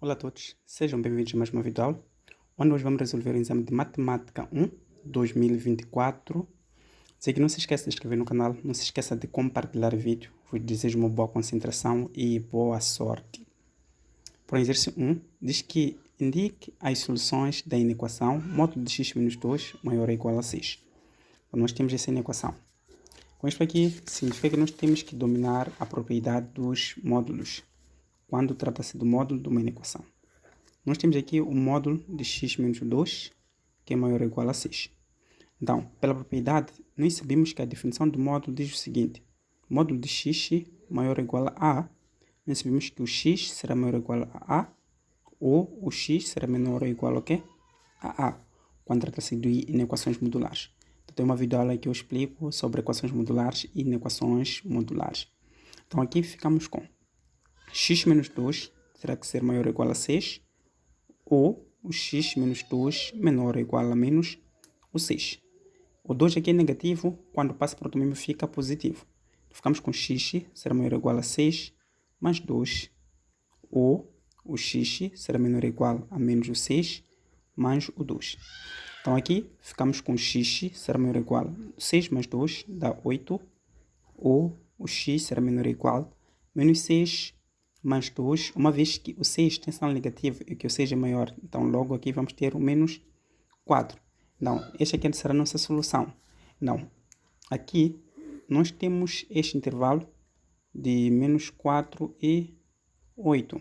Olá a todos, sejam bem-vindos a mais uma videoaula, onde hoje vamos resolver o exame de Matemática 1, 2024. Se não se esqueça de se inscrever no canal, não se esqueça de compartilhar o vídeo. Vos desejo uma boa concentração e boa sorte. Para o exercício 1, diz que indique as soluções da inequação módulo de x menos 2 maior ou igual a 6. Então, nós temos essa inequação. Com isto aqui, significa que nós temos que dominar a propriedade dos módulos, quando trata-se do módulo de uma inequação. Nós temos aqui o módulo de x menos 2, que é maior ou igual a 6. Então, pela propriedade, nós sabemos que a definição do módulo diz o seguinte: módulo de x maior ou igual a a, nós sabemos que o x será maior ou igual a a, ou o x será menor ou igual a quê? A a, quando trata-se de inequações modulares. Então, tem uma videoaula que eu explico sobre equações modulares e inequações modulares. Então, aqui ficamos com x menos 2 terá que ser maior ou igual a 6, ou o x menos 2 menor ou igual a menos o 6. O 2 aqui é negativo, quando passa para o outro membro fica positivo. Ficamos com x será maior ou igual a 6 mais 2, ou o x será menor ou igual a menos o 6 mais o 2. Então aqui ficamos com x será maior ou igual a 6 mais 2 dá 8, ou o x será menor ou igual a menos 6 mais 2, uma vez que o 6 tem sinal negativo e que o 6 é maior, então logo aqui vamos ter o menos 4. Então, esta aqui será a nossa solução. Então, aqui nós temos este intervalo de menos 4 e 8.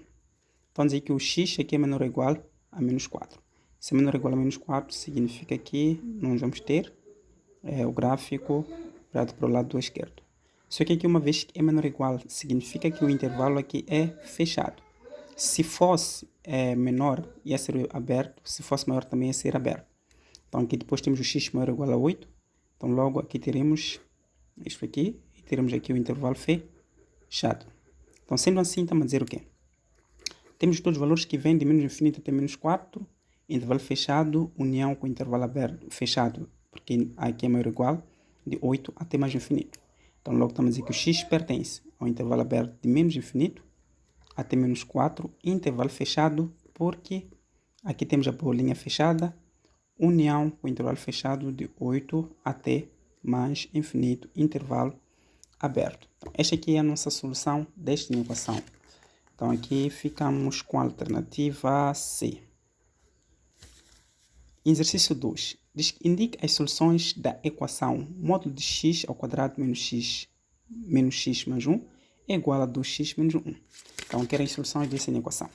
Então, dizer que o x aqui é menor ou igual a menos 4. Se é menor ou igual a menos 4, significa que nós vamos ter o gráfico virado para o lado esquerdo. Só que aqui, uma vez que é menor ou igual, significa que o intervalo aqui é fechado. Se fosse menor, ia ser aberto. Se fosse maior, também ia ser aberto. Então, aqui depois temos o x maior ou igual a 8. Então, logo aqui teremos isto aqui. E teremos aqui o intervalo fechado. Então, sendo assim, estamos a dizer o quê? Temos todos os valores que vêm de menos infinito até menos 4. Intervalo fechado, união com intervalo aberto, fechado. Porque aqui é maior ou igual de 8 até mais infinito. Então, logo estamos a dizer que o x pertence ao intervalo aberto de menos infinito até menos 4, intervalo fechado, porque aqui temos a bolinha fechada, união com o intervalo fechado de 8 até mais infinito, intervalo aberto. Então, esta aqui é a nossa solução desta equação. Então, aqui ficamos com a alternativa C. Exercício 2. Indique as soluções da equação módulo de x ao quadrado menos x mais 1 é igual a 2x menos 1. Então, quero as soluções dessa equação.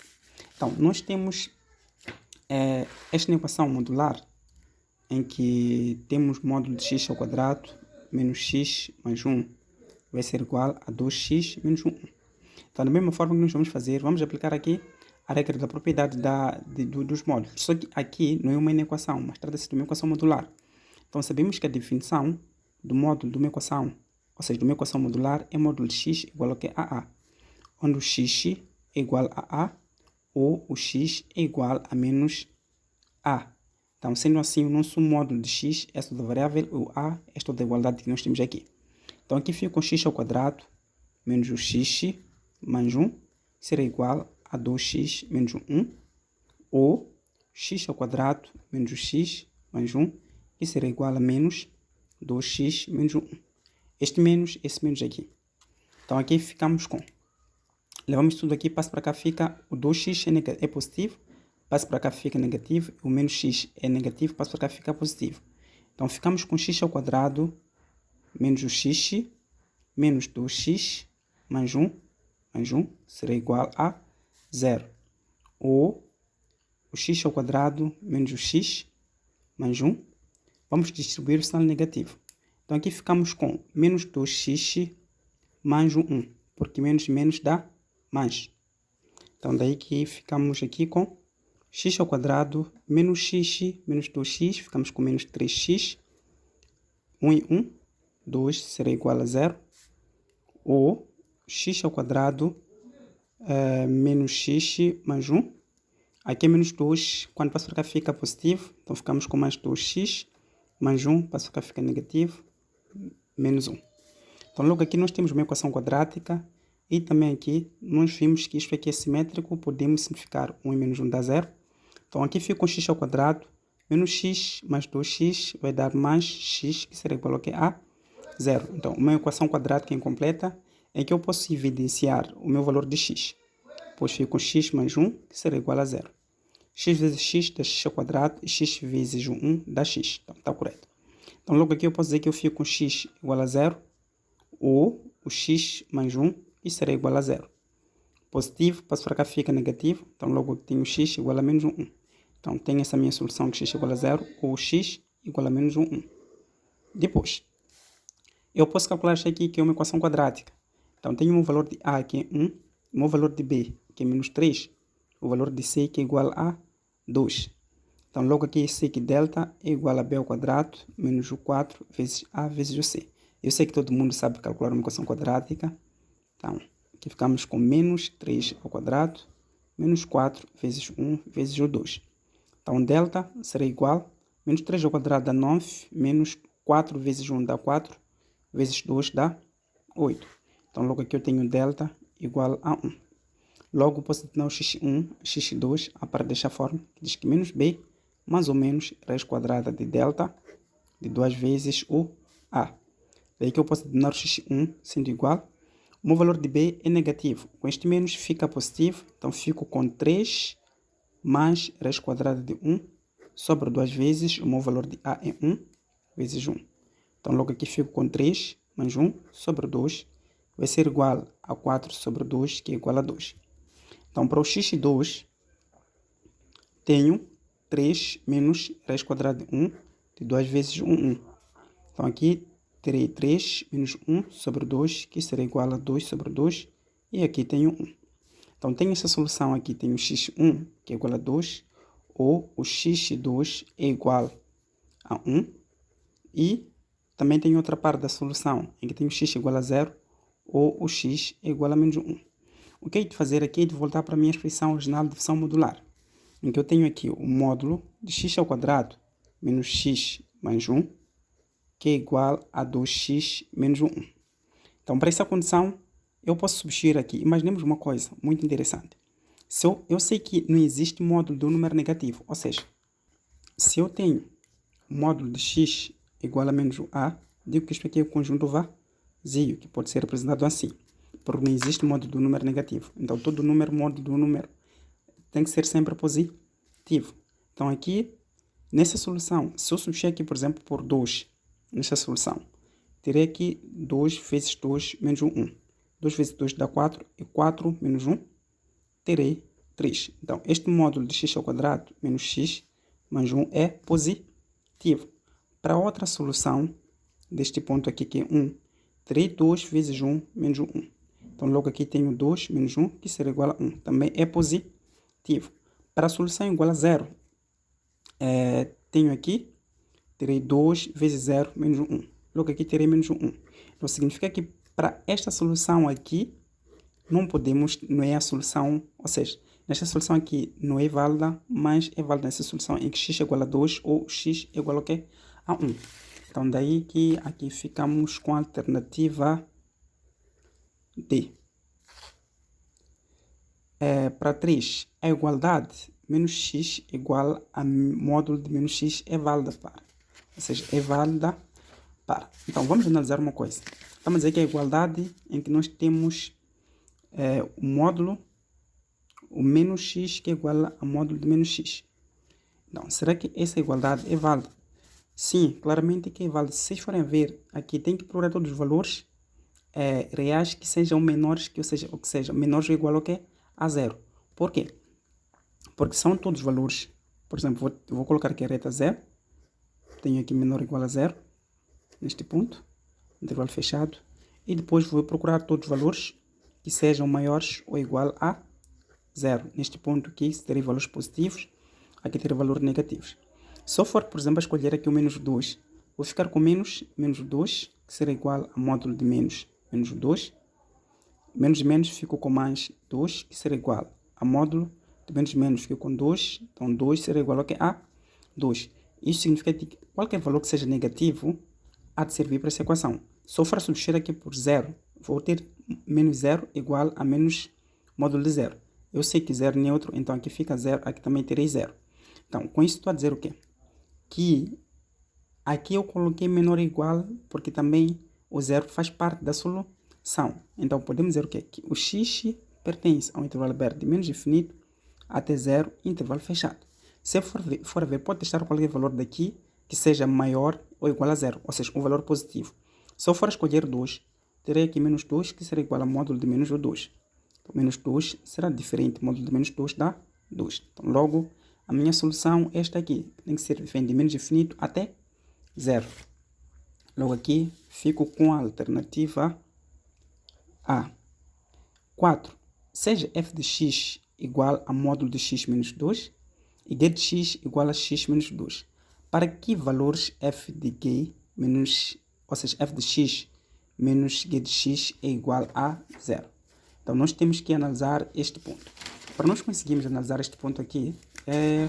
Então, nós temos esta equação modular em que temos módulo de x ao quadrado menos x mais 1 vai ser igual a 2x menos 1. Então, da mesma forma que nós vamos fazer, vamos aplicar aqui a regra da propriedade dos módulos. Só que aqui não é uma inequação, mas trata-se de uma equação modular. Então, sabemos que a definição do módulo de uma equação, ou seja, de uma equação modular, é módulo de x igual ao que a a, onde o x é igual a a, ou o x é igual a menos a. Então, sendo assim, o nosso módulo de x é toda variável, o a é toda a igualdade que nós temos aqui. Então, aqui fica com x ao quadrado menos o x mais 1 será igual a 2x menos 1, ou x ao quadrado menos o x mais 1, que será igual a menos 2x menos 1. Este menos, esse menos aqui. Então, aqui ficamos com... Levamos tudo aqui, passa para cá, fica o 2x é positivo, passa para cá, fica negativo, o menos x é negativo, passa para cá, fica positivo. Então, ficamos com x ao quadrado menos o x menos 2x mais 1 será igual a 0. Ou o x ao quadrado menos o x mais 1. Vamos distribuir o sinal negativo. Então, aqui ficamos com menos 2x mais 1, porque menos menos dá mais. Então, daí que ficamos aqui com x ao quadrado menos x menos 2x, ficamos com menos 3x, 1 e 1, 2 será igual a 0, ou x ao quadrado menos x mais 1, aqui é menos 2, quando passa para cá fica positivo, então ficamos com mais 2x mais 1, passa para cá fica negativo, menos 1. Então logo aqui nós temos uma equação quadrática E também aqui, nós vimos que isto aqui é simétrico, podemos simplificar 1 e menos 1 dá 0. Então aqui fica um x ao quadrado, menos x mais 2x vai dar mais x, que será igual ao que? A 0. Então, uma equação quadrática incompleta é que eu posso evidenciar o meu valor de x. Depois fica com x mais 1, que será igual a 0. X vezes x dá x ao quadrado e x vezes 1 dá x. Então, está correto. Então, logo aqui eu posso dizer que eu fico com x igual a 0 ou o x mais 1, que será igual a 0. Positivo, passo para cá, fica negativo. Então, logo eu tenho x igual a menos 1. Então, tenho essa minha solução que x igual a 0 ou x igual a menos 1. Depois, eu posso calcular isso aqui, que é uma equação quadrática. Então, tenho o valor de A, que é 1, o meu valor de B, que é menos 3, o valor de C, que é igual a 2. Então, logo aqui, sei que delta é igual a B ao quadrado menos o 4 vezes A vezes o C. Eu sei que todo mundo sabe calcular uma equação quadrática. Então, aqui ficamos com menos 3 ao quadrado menos 4 vezes 1 vezes o 2. Então, delta será igual, menos 3 ao quadrado dá 9, menos 4 vezes 1 dá 4, vezes 2 dá 8. Então, logo aqui eu tenho delta igual a 1. Logo, posso determinar o x1, x2, a partir desta forma, que diz que menos b, mais ou menos, raiz quadrada de delta, de 2 vezes o a. Daí que eu posso determinar o x1 sendo igual. O meu valor de b é negativo. Com este menos fica positivo. Então, fico com 3 mais raiz quadrada de 1 sobre 2 vezes. O meu valor de a é 1 vezes 1. Então, logo aqui fico com 3 mais 1 sobre 2. Vai ser igual a 4 sobre 2, que é igual a 2. Então, para o x2, tenho 3 menos raiz quadrada de 1, de 2 vezes 1. Então, aqui terei 3 menos 1 sobre 2, que será igual a 2 sobre 2. E aqui tenho 1. Então, tenho essa solução aqui, tenho x1, que é igual a 2, ou o x2 é igual a 1. E também tenho outra parte da solução, em que tenho x igual a 0, ou o x é igual a menos 1. O que é de fazer aqui é de voltar para a minha expressão original de divisão modular, em que eu tenho aqui o módulo de x ao quadrado menos x mais 1, que é igual a 2x menos 1. Então, para essa condição, eu posso substituir aqui. Imaginemos uma coisa muito interessante. Se eu sei que não existe módulo do número negativo, ou seja, se eu tenho o módulo de x igual a menos a, digo que isto aqui é o conjunto vazio, que pode ser representado assim, porque não existe módulo do número negativo. Então, todo número, módulo do número, tem que ser sempre positivo. Então, aqui, nessa solução, se eu substituir aqui, por exemplo, por 2, nessa solução, terei aqui 2 vezes 2 menos 1. 2 vezes 2 dá 4, e 4 menos 1, terei 3. Então, este módulo de x ao quadrado menos x mais 1 é positivo. Para outra solução, deste ponto aqui, que é 1, terei 2 vezes 1 menos 1. Então, logo aqui tenho 2 menos 1, que será igual a 1. Também é positivo. Para a solução igual a 0, tenho aqui, terei 2 vezes 0 menos 1. Logo aqui terei menos 1. Então, significa que para esta solução aqui, não é a solução, ou seja, nesta solução aqui não é válida, mas é válida nessa solução em que x é igual a 2 ou x é igual ao quê? A 1. Então, daí que aqui ficamos com a alternativa D. Para 3, a igualdade menos x igual a módulo de menos x é válida para. Ou seja, é válida para. Então, vamos analisar uma coisa. Vamos dizer que a igualdade em que nós temos o módulo, o menos x, que é igual a módulo de menos x. Então, será que essa igualdade é válida? Sim, claramente que é válida. Se vocês forem ver, aqui tem que procurar todos os valores reais que sejam menores, que seja menores ou igual ao que? A 0. Por quê? Porque são todos os valores. Por exemplo, vou colocar aqui a reta 0. Tenho aqui menor ou igual a 0. Neste ponto. Intervalo fechado. E depois vou procurar todos os valores que sejam maiores ou igual a 0. Neste ponto aqui, terei valores positivos. Aqui terei valores negativos. Se eu for, por exemplo, escolher aqui o menos 2, vou ficar com menos 2, que será igual a módulo de menos 2. Menos fico com mais 2, que será igual a módulo de menos fico com 2. Então, 2 será igual ao que? A 2. Isso significa que qualquer valor que seja negativo há de servir para essa equação. Se eu for substituir aqui por 0, vou ter menos 0 igual a menos módulo de 0. Eu sei que 0 é neutro, então aqui fica 0, aqui também terei 0. Então, com isso estou a dizer o quê? Que aqui eu coloquei menor ou igual, porque também o 0 faz parte da solução. Então, podemos dizer o quê? Que o x pertence ao intervalo aberto de menos infinito até 0, intervalo fechado. Se eu for ver, pode testar qualquer valor daqui que seja maior ou igual a 0, ou seja, um valor positivo. Se eu for escolher 2, terei aqui menos 2, que será igual a módulo de menos 2. Então, menos 2 será diferente, módulo de menos 2 dá 2. Então, logo, a minha solução é esta aqui. Tem que ser diferente de menos infinito até 0. Logo aqui, fico com a alternativa A. 4. Seja f de x igual a módulo de x menos 2 e g de x igual a x menos 2. Para que valores f de g menos, ou seja, f de x menos g de x é igual a 0. Então, nós temos que analisar este ponto. Para nós conseguirmos analisar este ponto aqui, é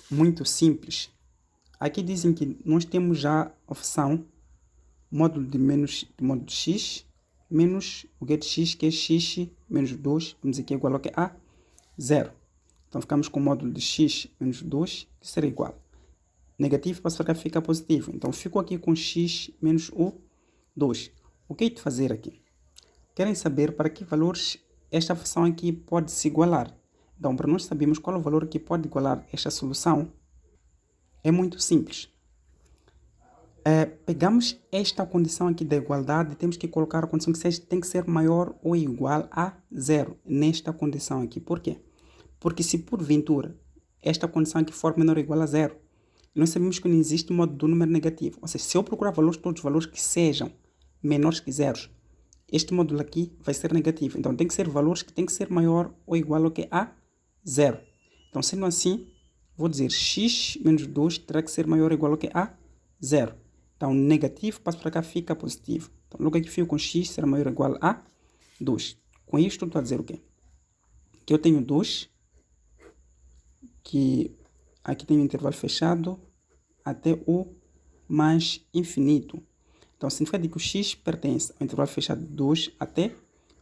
muito simples. Aqui dizem que nós temos já a opção módulo de módulo de x menos o g de x, que é x menos 2, vamos dizer que é igual ao que? A 0. Então, ficamos com o módulo de x menos 2, que será igual. Negativo passa para cá, fica positivo. Então, fico aqui com x menos o 2. O que é de fazer aqui? Querem saber para que valores esta função aqui pode se igualar. Então, para nós sabermos qual é o valor que pode igualar esta solução, é muito simples. Pegamos esta condição aqui da igualdade, temos que colocar a condição que tem que ser maior ou igual a 0 nesta condição aqui. Por quê? Porque se porventura esta condição aqui for menor ou igual a 0, nós sabemos que não existe modo do número negativo. Ou seja, se eu procurar valores, todos os valores que sejam menores que zeros, este módulo aqui vai ser negativo. Então, tem que ser valores que tem que ser maior ou igual ao que a 0. Então, sendo assim, vou dizer x menos 2 terá que ser maior ou igual ao que a 0. Então, negativo, passo para cá, fica positivo. Então, logo aqui fico com x será maior ou igual a 2. Com isto, estou a dizer o quê? Que eu tenho 2, que aqui tem um intervalo fechado até o mais infinito. Então, significa que o x pertence ao intervalo fechado de 2 até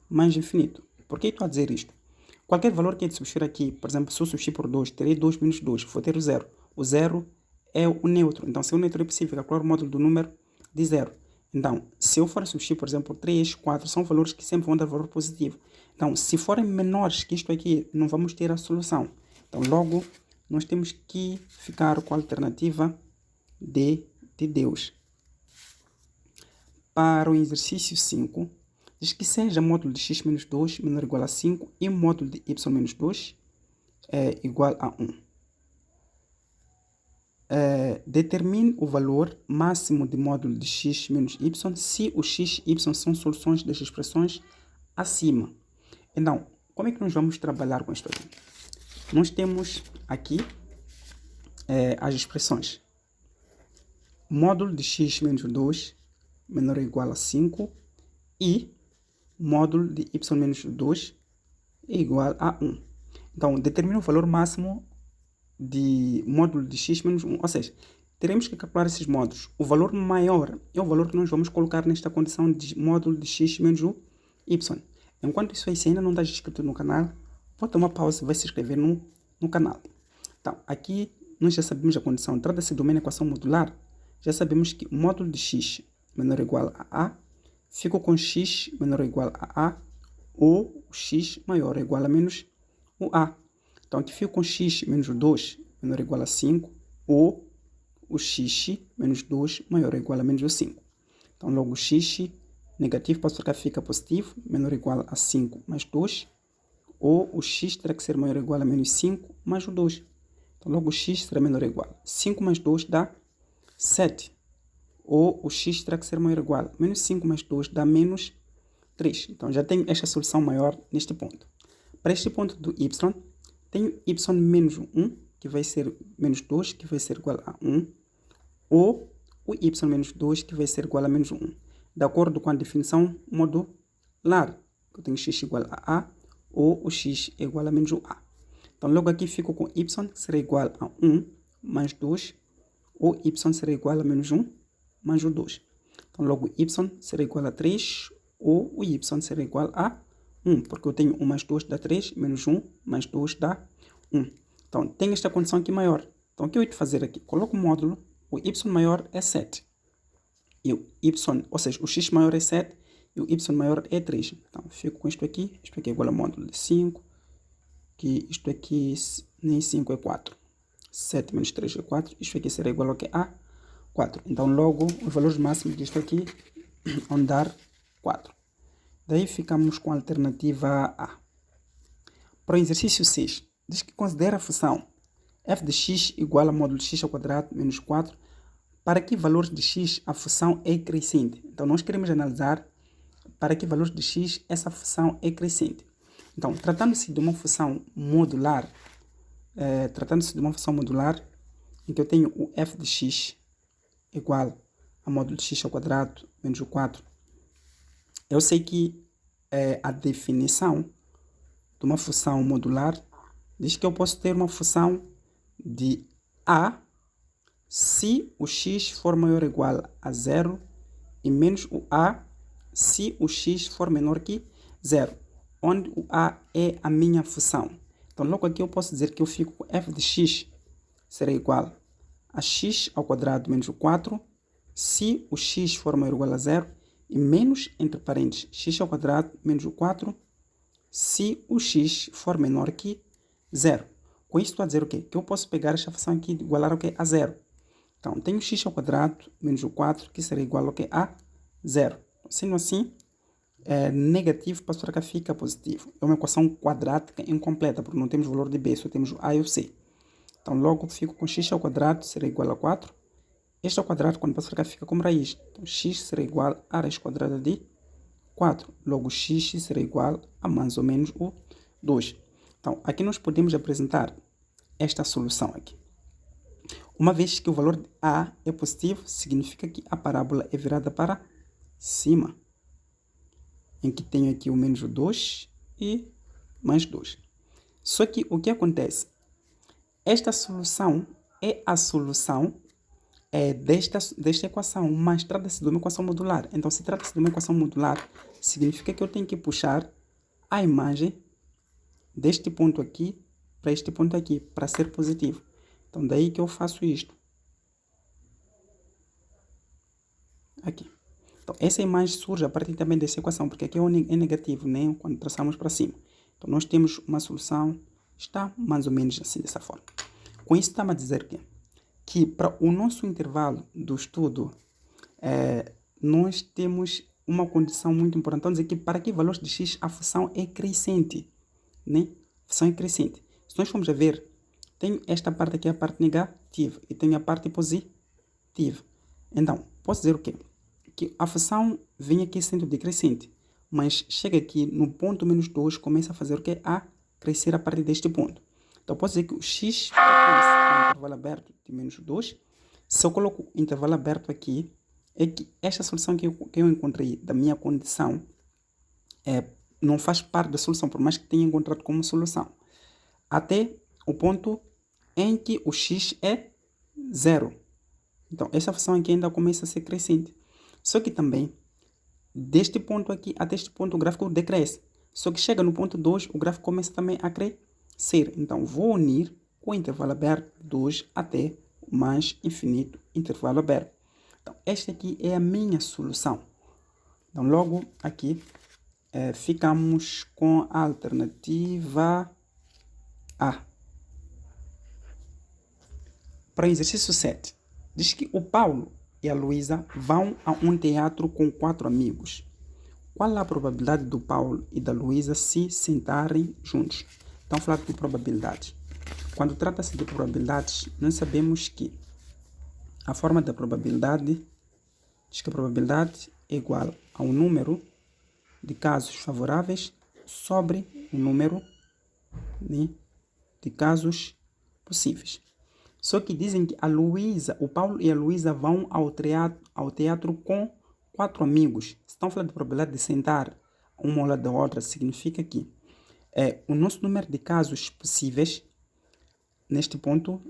mais infinito. Por que estou a dizer isto? Qualquer valor que eu substituir aqui, por exemplo, se eu substituir por 2, terei 2 menos 2, vou ter o 0. O 0 é o neutro. Então, se o neutro é possível, calcular o módulo do número de 0. Então, se eu for substituir, por exemplo, 3, 4, são valores que sempre vão dar valor positivo. Então, se forem menores que isto aqui, não vamos ter a solução. Então, logo, nós temos que ficar com a alternativa D de Deus. Para o exercício 5, diz que seja módulo de x menos 2 menor ou igual a 5 e módulo de y menos 2 é igual a 1. Determine o valor máximo de módulo de x menos y se o x e y são soluções das expressões acima. Então, como é que nós vamos trabalhar com isto aqui? Nós temos aqui as expressões. Módulo de x menos 2 menor ou igual a 5 e módulo de y menos 2 é igual a 1. Então, determina o valor máximo de módulo de x menos 1. Ou seja, teremos que calcular esses módulos. O valor maior é o valor que nós vamos colocar nesta condição de módulo de x menos o y. Enquanto isso aí, se ainda não está inscrito no canal, pode dar uma pausa e vai se inscrever no canal. Então, aqui nós já sabemos a condição. Trata-se de uma equação modular. Já sabemos que o módulo de x menor ou igual a A, fico com x menor ou igual a A, ou x maior ou igual a menos o A. Então, aqui fico com x menos 2 menor ou igual a 5, ou o x menos 2 maior ou igual a menos o 5. Então, logo o x negativo, passo para cá, fica positivo, menor ou igual a 5 mais 2, ou o x terá que ser maior ou igual a menos 5 mais o 2. Então, logo o x será menor ou igual a 5 mais 2 dá 7. Ou o x terá que ser maior ou igual a menos 5 mais 2 dá menos 3. Então, já tenho esta solução maior neste ponto. Para este ponto do y, tenho y menos 1, que vai ser menos 2, que vai ser igual a 1, ou o y menos 2, que vai ser igual a menos 1. De acordo com a definição modular, eu tenho x igual a A, ou o x é igual a menos o A. Então, logo aqui fico com y, que será igual a 1 mais 2, ou y será igual a menos 1 mais o 2. Então, logo y será igual a 3, ou o y será igual a 1, porque eu tenho 1 mais 2 dá 3, menos 1 mais 2 dá 1. Então, tem esta condição aqui maior. Então, o que eu vou fazer aqui? Coloco o módulo, o y maior é 7. E o y, ou seja, o x maior é 7 e o y maior é 3. Então, fico com isto aqui é igual a módulo de 5, que isto aqui nem 5 é 4. 7 menos 3 é 4, isto aqui será igual ao que? A 4. Então, logo, os valores máximos disto aqui vão dar 4. Daí ficamos com a alternativa A. Para o exercício 6, diz que considera a função f de x igual a módulo de x ao quadrado menos 4 para que valores de x a função é crescente. Então, nós queremos analisar para que valores de x essa função é crescente. Então, tratando-se de uma função modular, em que eu tenho o f de x igual a módulo de x ao quadrado menos o 4, eu sei que a definição de uma função modular diz que eu posso ter uma função de a se o x for maior ou igual a 0 e menos o a se o x for menor que 0, onde o a é a minha função. Então, logo aqui eu posso dizer que eu fico com f de x será igual a x ao quadrado menos o 4 se o x for maior ou igual a 0 e menos, entre parênteses, x ao quadrado menos o 4 se o x for menor que 0. Com isso estou a dizer o quê? Que eu posso pegar esta função aqui e igualar o quê? A 0. Então, tenho x ao quadrado menos o 4, que será igual ao quê? A 0. Sendo assim, negativo passou para cá fica positivo. É uma equação quadrática incompleta, porque não temos valor de b, só temos o a e o c. Então, logo fico com x ao quadrado será igual a 4. Este ao quadrado, quando passa para cá, fica como raiz. Então, x será igual a raiz quadrada de 4. Logo, x será igual a mais ou menos o 2. Então, aqui nós podemos apresentar esta solução aqui. Uma vez que o valor de a é positivo, significa que a parábola é virada para cima. Em que tenho aqui o menos 2 e mais 2. Só que o que acontece? Esta solução é a solução desta equação, mas trata-se de uma equação modular. Então, se trata-se de uma equação modular, significa que eu tenho que puxar a imagem deste ponto aqui para este ponto aqui, para ser positivo. Então, daí que eu faço isto. Aqui. Então, essa imagem surge a partir também dessa equação, porque aqui é negativo, né? Quando traçamos para cima. Então, nós temos uma solução, está mais ou menos assim, dessa forma. Com isso, estamos a dizer que para o nosso intervalo do estudo, nós temos uma condição muito importante. Então, dizer que para que valores de x a função é crescente, né? A função é crescente. Se nós formos a ver, tenho esta parte aqui, a parte negativa, e tenho a parte positiva. Então, posso dizer o quê? Que a função vem aqui sendo decrescente, mas chega aqui no ponto menos 2, começa a fazer o quê? A crescer a partir deste ponto. Então, posso dizer que o x pertence ao intervalo aberto de menos 2. Se eu coloco o intervalo aberto aqui, é que esta solução que eu encontrei da minha condição não faz parte da solução, por mais que tenha encontrado como solução. Até o ponto em que o x é 0. Então, essa função aqui ainda começa a ser crescente. Só que também, deste ponto aqui até este ponto, o gráfico decresce. Só que chega no ponto 2, o gráfico começa também a crescer. Então, vou unir com o intervalo aberto 2 até o mais infinito intervalo aberto. Então, esta aqui é a minha solução. Então, logo aqui, ficamos com a alternativa A. Para o exercício 7, diz que o Paulo e a Luísa vão a um teatro com 4 amigos. Qual a probabilidade do Paulo e da Luísa se sentarem juntos? Então, falar de probabilidades. Quando trata-se de probabilidades, nós sabemos que a forma da probabilidade diz que a probabilidade é igual ao número de casos favoráveis sobre o número, né, de casos possíveis. Só que dizem que o Paulo e a Luísa vão ao teatro com 4 amigos. Se estão falando de probabilidade de sentar uma ao lado da outra, significa que o nosso número de casos possíveis, neste ponto,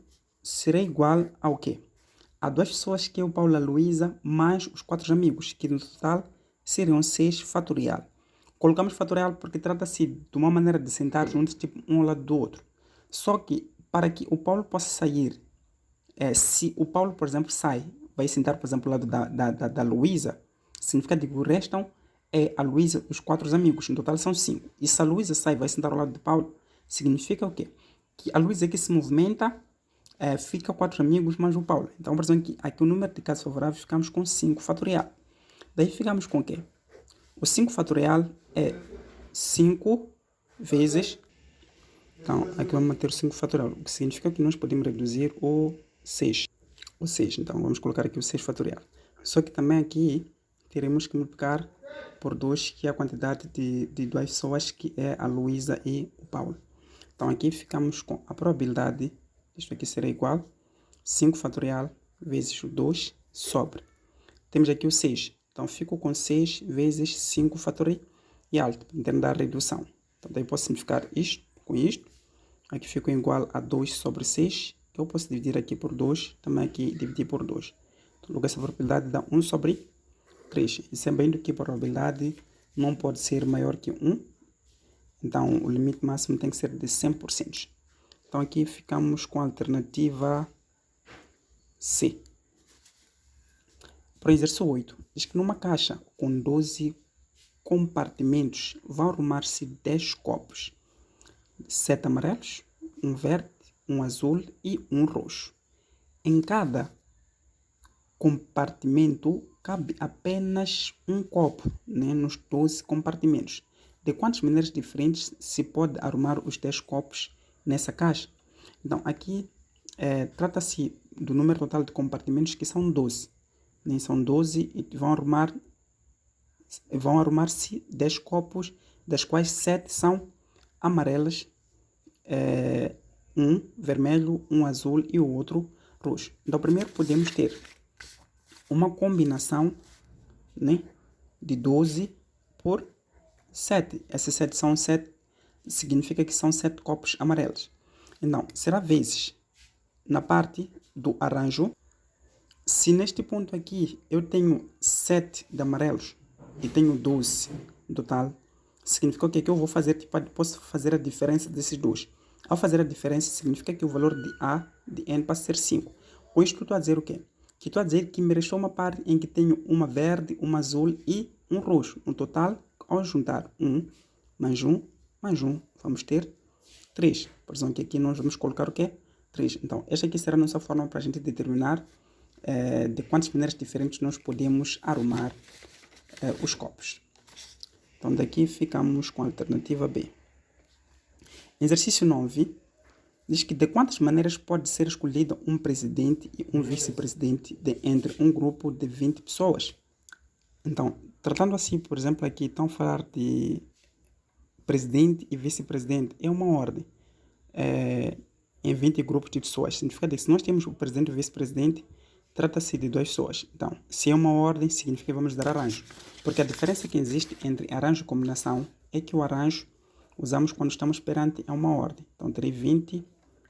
será igual ao quê? A 2 pessoas que é o Paulo e a Luísa, mais os 4 amigos, que no total seriam 6 fatorial. Colocamos fatorial porque trata-se de uma maneira de sentar juntos, tipo um ao lado do outro. Só que para que o Paulo possa sair, se o Paulo, por exemplo, sai, vai sentar, por exemplo, ao lado da Luísa, significa que restam a Luísa e os 4 amigos, no total são 5. E se a Luísa sai, vai sentar ao lado de Paulo, significa o quê? Que a Luísa aqui se movimenta, fica 4 amigos mais o Paulo. Então, por exemplo, aqui o número de casos favoráveis ficamos com 5 fatorial. Daí ficamos com o quê? O 5 fatorial é 5 vezes... Então, aqui vamos manter o 5 fatorial, o que significa que nós podemos reduzir o 6. O 6, então vamos colocar aqui o 6 fatorial. Só que também aqui teremos que multiplicar por 2, que é a quantidade de 2 pessoas, que é a Luísa e o Paulo. Então aqui ficamos com a probabilidade, isto aqui será igual, 5 fatorial vezes o 2 sobre. Temos aqui o 6, então fico com 6 vezes 5 fatorial, em termos da redução. Então daí posso simplificar isto com isto. Aqui fica igual a 2 sobre 6, que eu posso dividir aqui por 2, também aqui dividir por 2. Então, logo essa probabilidade dá 1 sobre 3. E sabendo que a probabilidade não pode ser maior que 1, então o limite máximo tem que ser de 100%. Então aqui ficamos com a alternativa C. Para o exercício 8, diz que numa caixa com 12 compartimentos vão arrumar-se 10 copos. 7 amarelos, um verde, um azul e um roxo. Em cada compartimento cabe apenas um copo, né, nos 12 compartimentos. De quantas maneiras diferentes se pode arrumar os 10 copos nessa caixa? Então, aqui trata-se do número total de compartimentos, que são 12. Né? São 12 e vão arrumar-se 10 copos, das quais 7 são amarelas, um vermelho, um azul e o outro roxo. Então, primeiro podemos ter uma combinação, né, de 12 por 7. Esses 7 são 7, significa que são 7 copos amarelos. Então, será vezes, na parte do arranjo, se neste ponto aqui eu tenho 7 de amarelos e tenho 12 no total, significa que eu vou fazer, posso fazer a diferença desses dois. Ao fazer a diferença, significa que o valor de A, de N, passa a ser 5. Com isto estou a dizer o quê? Que estou a dizer que me restou uma parte em que tenho uma verde, uma azul e um roxo. No total, ao juntar 1 mais 1 mais 1, vamos ter 3. Por exemplo, que aqui nós vamos colocar o quê? 3. Então, esta aqui será a nossa forma para a gente determinar de quantas maneiras diferentes nós podemos arrumar os copos. Então, daqui ficamos com a alternativa B. Exercício 9 diz que de quantas maneiras pode ser escolhido um presidente e um vice-presidente entre um grupo de 20 pessoas. Então, tratando assim, por exemplo, aqui estão a falar de presidente e vice-presidente, é uma ordem em 20 grupos de pessoas. Significa que se nós temos o presidente e o vice-presidente, trata-se de 2 pessoas. Então, se é uma ordem, significa que vamos dar arranjo. Porque a diferença que existe entre arranjo e combinação é que o arranjo usamos quando estamos perante a uma ordem. Então, terei 20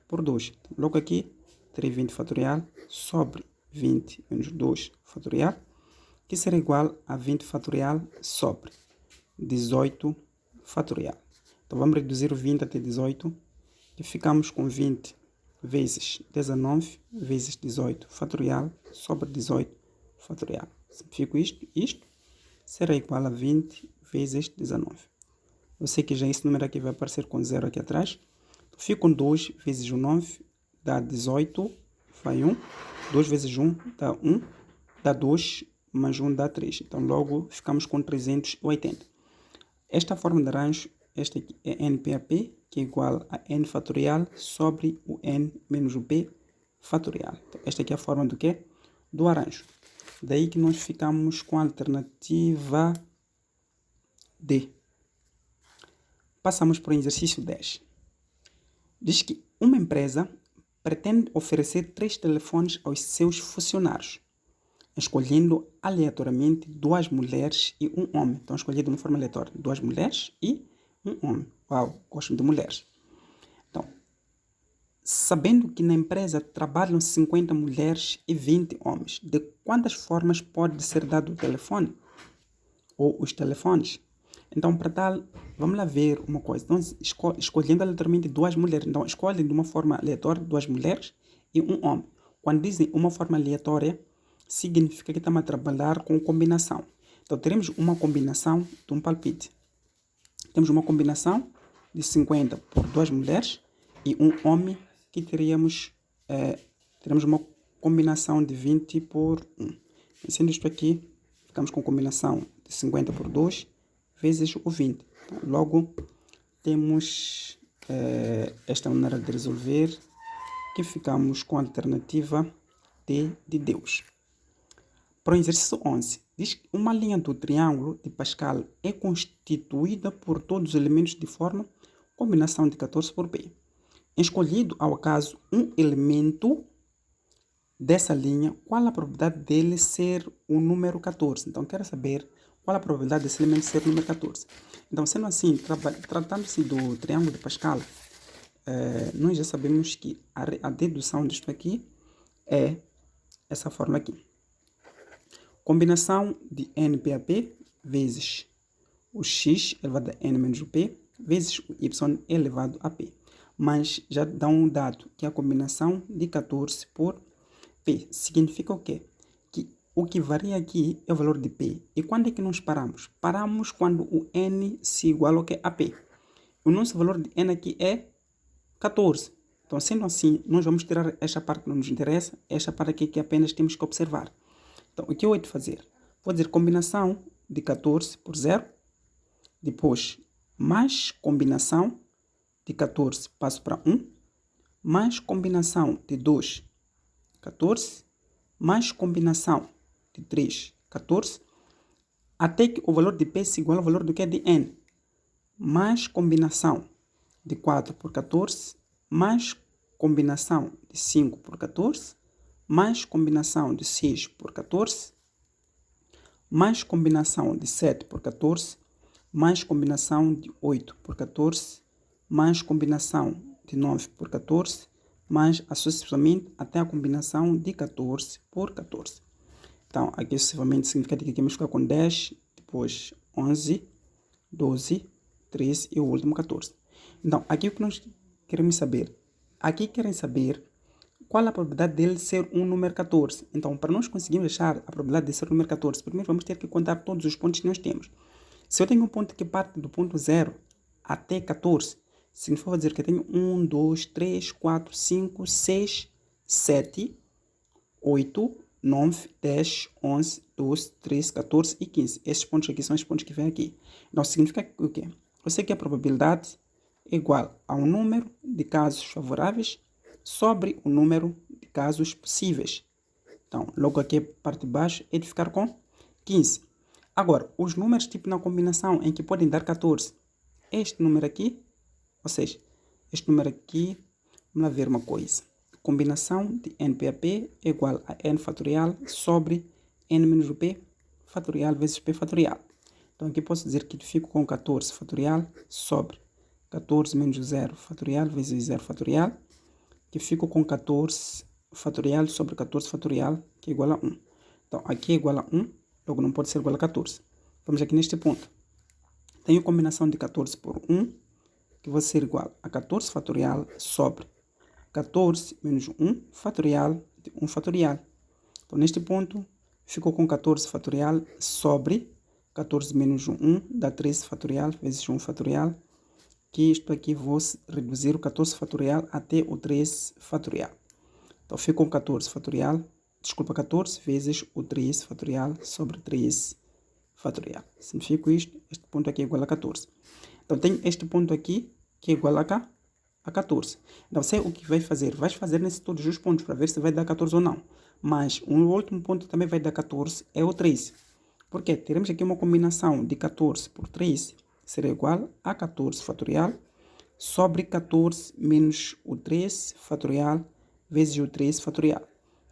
por 2. Então, logo aqui, terei 20 fatorial sobre 20 menos 2 fatorial, que será igual a 20 fatorial sobre 18 fatorial. Então, vamos reduzir o 20 até 18, e ficamos com 20 vezes 19 vezes 18 fatorial sobre 18 fatorial. Simplifico isto será igual a 20 vezes 19. Eu sei que já esse número aqui vai aparecer com 0 aqui atrás. Então, fico com 2 vezes o 9 dá 18, vai 1. 2 vezes 1 dá 1, dá 2, mais 1 dá 3. Então, logo ficamos com 380. Esta forma de arranjo, esta aqui é N per P, que é igual a N fatorial sobre o N menos o P fatorial. Então, esta aqui é a forma do quê? Do arranjo. Daí que nós ficamos com a alternativa D. Passamos para o exercício 10. Diz que uma empresa pretende oferecer 3 telefones aos seus funcionários, escolhendo aleatoriamente 2 mulheres e um homem. Então, escolhi de uma forma aleatória 2 mulheres e um homem. Uau, gosto de mulheres. Então, sabendo que na empresa trabalham 50 mulheres e 20 homens, de quantas formas pode ser dado o telefone? ou os telefones. Então, para tal, vamos lá ver uma coisa. Então, escolhendo aleatoriamente duas mulheres. Então, escolhem de uma forma aleatória duas mulheres e um homem. Quando dizem uma forma aleatória, significa que estamos a trabalhar com combinação. Então, teremos uma combinação de um palpite. Temos uma combinação de 50 por duas mulheres e um homem que teremos uma combinação de 20 por 1. Sendo isto aqui, ficamos com combinação de 50 por 2 vezes o 20. Então, logo, temos esta maneira de resolver, que ficamos com a alternativa D de Deus. Para o exercício 11, diz que uma linha do triângulo de Pascal é constituída por todos os elementos de forma combinação de 14 por P. Escolhido ao acaso um elemento dessa linha, qual a probabilidade dele ser o número 14? Então, quero saber qual a probabilidade desse elemento ser o número 14. Então, sendo assim, tratando-se do triângulo de Pascal, nós já sabemos que a dedução disto aqui é essa forma aqui. Combinação de NP a P vezes o x elevado a n menos o p vezes o y elevado a p. Mas já dá um dado que é a combinação de 14 por p. Significa o quê? Que o que varia aqui é o valor de p. E quando é que nós paramos? Paramos quando o n se iguala ao que? A p. O nosso valor de n aqui é 14. Então, sendo assim, nós vamos tirar esta parte que não nos interessa, esta parte aqui que apenas temos que observar. Então, o que eu hei de fazer? Vou dizer combinação de 14 por 0, depois mais combinação de 14, passo para 1, mais combinação de 2, 14, mais combinação de 3, 14, até que o valor de P se iguala ao valor do que é de N, mais combinação de 4 por 14, mais combinação de 5 por 14, mais combinação de 6 por 14, mais combinação de 7 por 14, mais combinação de 8 por 14, mais combinação de 9 por 14, mais sucessivamente até a combinação de 14 por 14. Então, aqui sucessivamente significa que aqui vamos ficar com 10, depois 11, 12, 13 e o último 14. Então, aqui o que nós queremos saber? Aqui querem saber qual a probabilidade dele ser um número 14. Então, para nós conseguirmos achar a probabilidade de ser um número 14, primeiro vamos ter que contar todos os pontos que nós temos. Se eu tenho um ponto que parte do ponto 0 até 14, significa dizer que eu tenho 1, 2, 3, 4, 5, 6, 7, 8, 9, 10, 11, 12, 13, 14 e 15. Esses pontos aqui são os pontos que vêm aqui. Então, significa o quê? Eu sei que a probabilidade é igual ao número de casos favoráveis sobre o número de casos possíveis. Então, logo aqui a parte de baixo é de ficar com 15. Agora, os números tipo na combinação em que podem dar 14. Este número aqui, ou seja, este número aqui, vamos lá ver uma coisa. Combinação de NP a P é igual a N fatorial sobre N menos o P fatorial vezes P fatorial. Então, aqui posso dizer que fico com 14 fatorial sobre 14 menos 0 fatorial vezes 0 fatorial, que fico com 14 fatorial sobre 14 fatorial, que é igual a 1. Então, aqui é igual a 1, logo não pode ser igual a 14. Vamos aqui neste ponto. Tenho combinação de 14 por 1, que vai ser igual a 14 fatorial sobre 14 menos 1 fatorial de 1 fatorial. Então, neste ponto, ficou com 14 fatorial sobre 14 menos 1 dá 13 fatorial vezes 1 fatorial, que isto aqui vou reduzir o 14 fatorial até o 13 fatorial. Então, fico com 14 fatorial, 14 vezes o 13 fatorial sobre 13 fatorial. Significa isto, este ponto aqui é igual a 14. Então, tenho este ponto aqui que é igual a 14. Então, sei o que vai fazer. Vais fazer nesse todos os pontos para ver se vai dar 14 ou não. Mas um último ponto também vai dar 14, é o 13. Por quê? Teremos aqui uma combinação de 14 por 13, será igual a 14 fatorial sobre 14 menos o 13 fatorial vezes o 13 fatorial.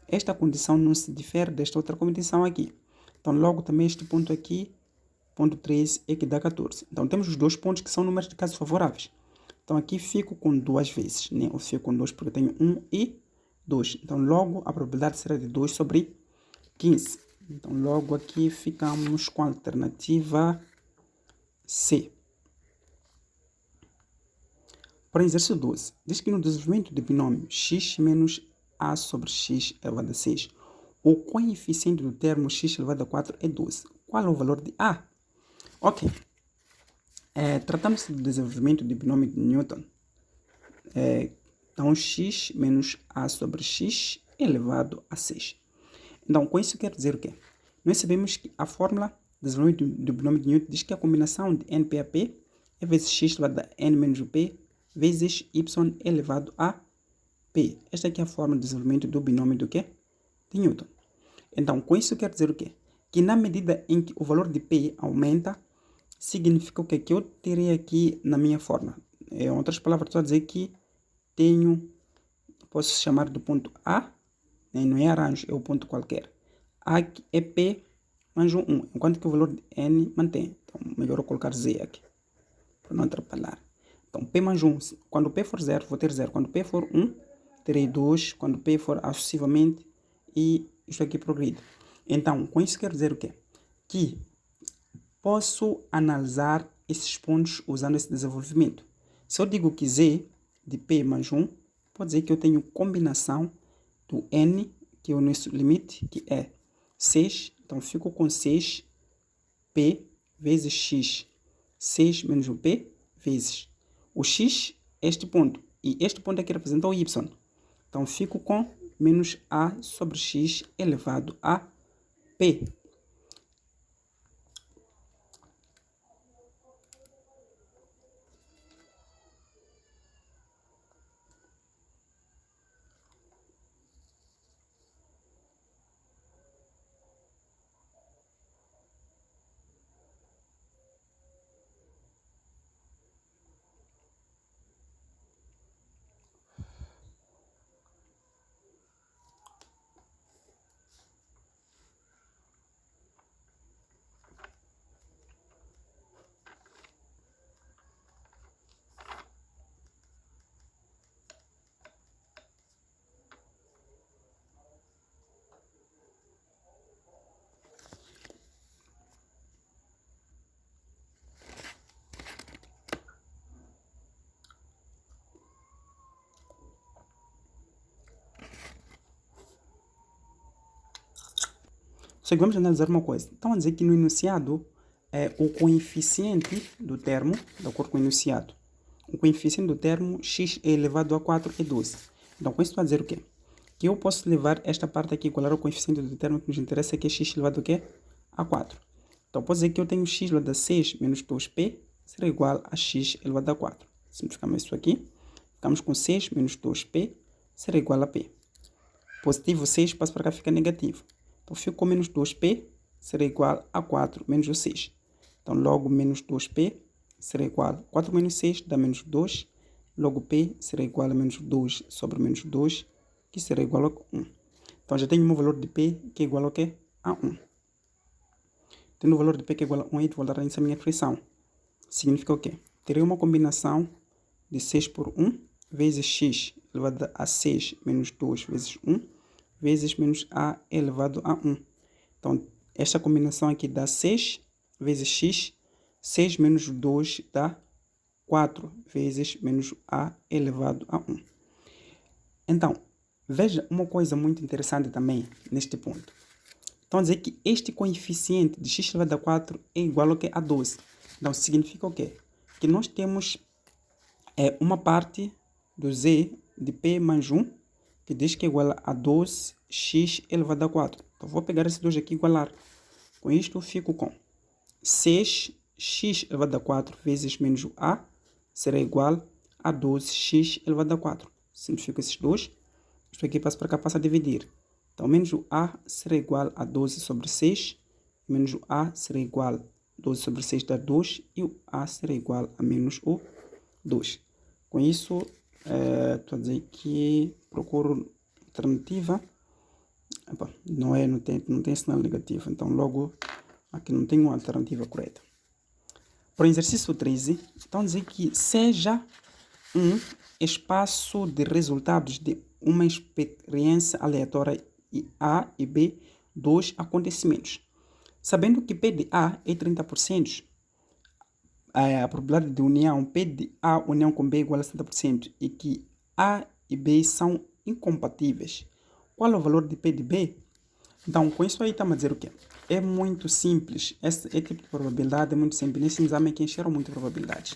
Esta condição não se difere desta outra condição aqui. Então, logo também este ponto aqui, ponto 13, é que dá 14. Então, temos os dois pontos que são números de casos favoráveis. Então, aqui fico com duas vezes, né? Eu fico com 2 porque eu tenho 1 e 2. Então, logo, a probabilidade será de 2 sobre 15. Então, logo aqui ficamos com a alternativa C. Para o exercício 12, diz que no desenvolvimento do binômio x menos a sobre x elevado a 6, o coeficiente do termo x elevado a 4 é 12. Qual é o valor de a? Ok. Tratando-se do desenvolvimento do binômio de Newton, então x menos a sobre x elevado a 6. Então, com isso quer dizer o quê? Nós sabemos que a fórmula de desenvolvimento do binômio de Newton diz que a combinação de NP a P é vezes x elevado a n menos o P vezes y elevado a P. Esta aqui é a fórmula de desenvolvimento do binômio do quê? De Newton. Então, com isso quer dizer o quê? Que na medida em que o valor de P aumenta, significa o quê? Que eu terei aqui na minha fórmula. Em outras palavras, estou a dizer que posso chamar do ponto A, não é arranjo, é o ponto qualquer. A é P mais um 1, enquanto que o valor de N mantém. Então, melhor eu colocar Z aqui, para não atrapalhar. Então, P mais 1, quando P for 0, vou ter 0. Quando P for 1, terei 2. Quando P for sucessivamente, e isto aqui progride. Então, com isso quer dizer o quê? Que posso analisar esses pontos usando esse desenvolvimento. Se eu digo que Z de P mais 1, pode dizer que eu tenho combinação do N, que é o nosso limite, que é 6. Então, fico com 6P vezes X. 6 menos o P vezes o X, este ponto. E este ponto aqui representa o Y. Então, fico com menos A sobre X elevado a P. Só que vamos analisar uma coisa. Então, a dizer que no enunciado, o coeficiente do termo, de acordo com o enunciado, o coeficiente do termo x elevado a 4 é 12. Então, com isso estou a dizer o quê? Que eu posso levar esta parte aqui igual ao coeficiente do termo que nos interessa, que é x elevado a quê? A 4. Então, posso dizer que eu tenho x elevado a 6 menos 2p será igual a x elevado a 4. Simplificamos isso aqui. Ficamos com 6 menos 2p será igual a p. Positivo 6 passa para cá, fica negativo. Então, fico com menos 2p será igual a 4 menos o 6. Então, logo menos 2p será igual a 4 menos 6 dá menos 2. Logo p será igual a menos 2 sobre menos 2, que será igual a 1. Então, já tenho o meu valor de p, que é igual ao quê? A 1. Tendo o valor de p que é igual a 1, e vou voltar a essa minha expressão. Significa o quê? Terei uma combinação de 6 por 1 vezes x elevado a 6 menos 2 vezes 1 vezes menos a elevado a 1. Então, esta combinação aqui dá 6 vezes x. 6 menos 2 dá 4 vezes menos a elevado a 1. Então, veja uma coisa muito interessante também neste ponto. Então, dizer que este coeficiente de x elevado a 4 é igual ao que? A 12. Então, significa o quê? Que nós temos uma parte do z de p mais 1, que diz que é igual a 12x elevado a 4. Então, vou pegar esses dois aqui e igualar. Com isto, eu fico com 6x elevado a 4 vezes menos o a será igual a 12x elevado a 4. Simplifico esses dois. Isto aqui passa para cá, passa a dividir. Então, menos o a será igual a 12 sobre 6. Menos o a será igual a 12 sobre 6 dá 2. E o a será igual a menos o 2. Com isso, estou a dizer que procuro alternativa. Epa, não tem sinal negativo. Então, logo, aqui não tem uma alternativa correta. Para o exercício 13, então dizer que seja um espaço de resultados de uma experiência aleatória A e B dois acontecimentos. Sabendo que P de A é 30%, a probabilidade de união P de A união com B é igual a 70% e que A e B são incompatíveis. Qual é o valor de P de B? Então, com isso aí estamos a dizer o quê? É muito simples. Esse tipo de probabilidade é muito simples. Nesse exame aqui encheram muitas probabilidades.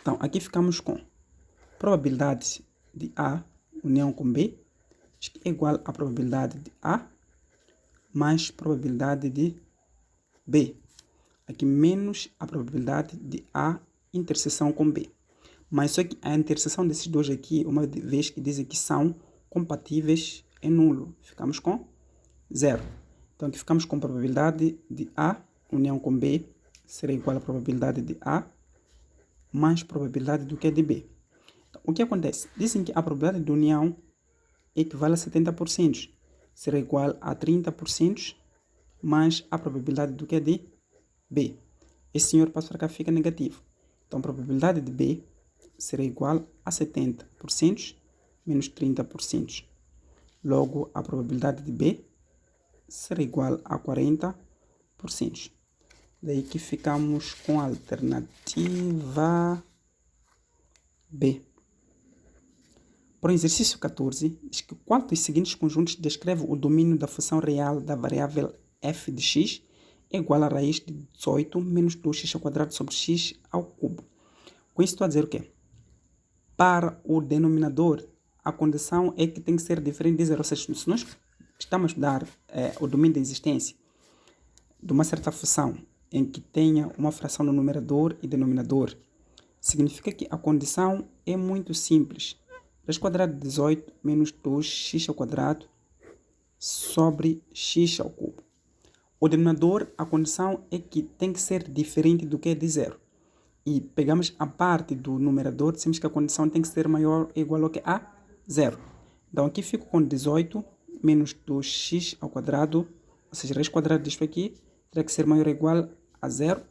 Então, aqui ficamos com probabilidade de A união com B é igual à probabilidade de A mais probabilidade de B. Aqui menos a probabilidade de A interseção com B. Mas só que a interseção desses dois aqui, uma vez que dizem que são compatíveis, é nulo. Ficamos com 0. Então aqui ficamos com a probabilidade de A união com B será igual à probabilidade de A mais probabilidade do que de B. Então, o que acontece? Dizem que a probabilidade de união equivale a 70%. Será igual a 30% mais a probabilidade do que de B. Esse senhor passa para cá fica negativo. Então a probabilidade de B será igual a 70% menos 30%. Logo, a probabilidade de B será igual a 40%. Daí que ficamos com a alternativa B. Para o exercício 14, diz que qual dos seguintes conjuntos descreve o domínio da função real da variável f de x é igual à raiz de 18 menos 2x ao quadrado sobre x ao cubo. Com isso estou a dizer o quê? Para o denominador, a condição é que tem que ser diferente de 0. Ou seja, se nós estamos a estudar o domínio da existência de uma certa função em que tenha uma fração no numerador e denominador, significa que a condição é muito simples. Raiz quadrada de 18 menos 2x ao quadrado sobre x ao cubo. O denominador, a condição é que tem que ser diferente do que de 0. E pegamos a parte do numerador, dizemos que a condição tem que ser maior ou igual ao que a 0. Então aqui fico com 18 menos 2x ao quadrado, ou seja, raiz quadrada disto aqui terá que ser maior ou igual a 0,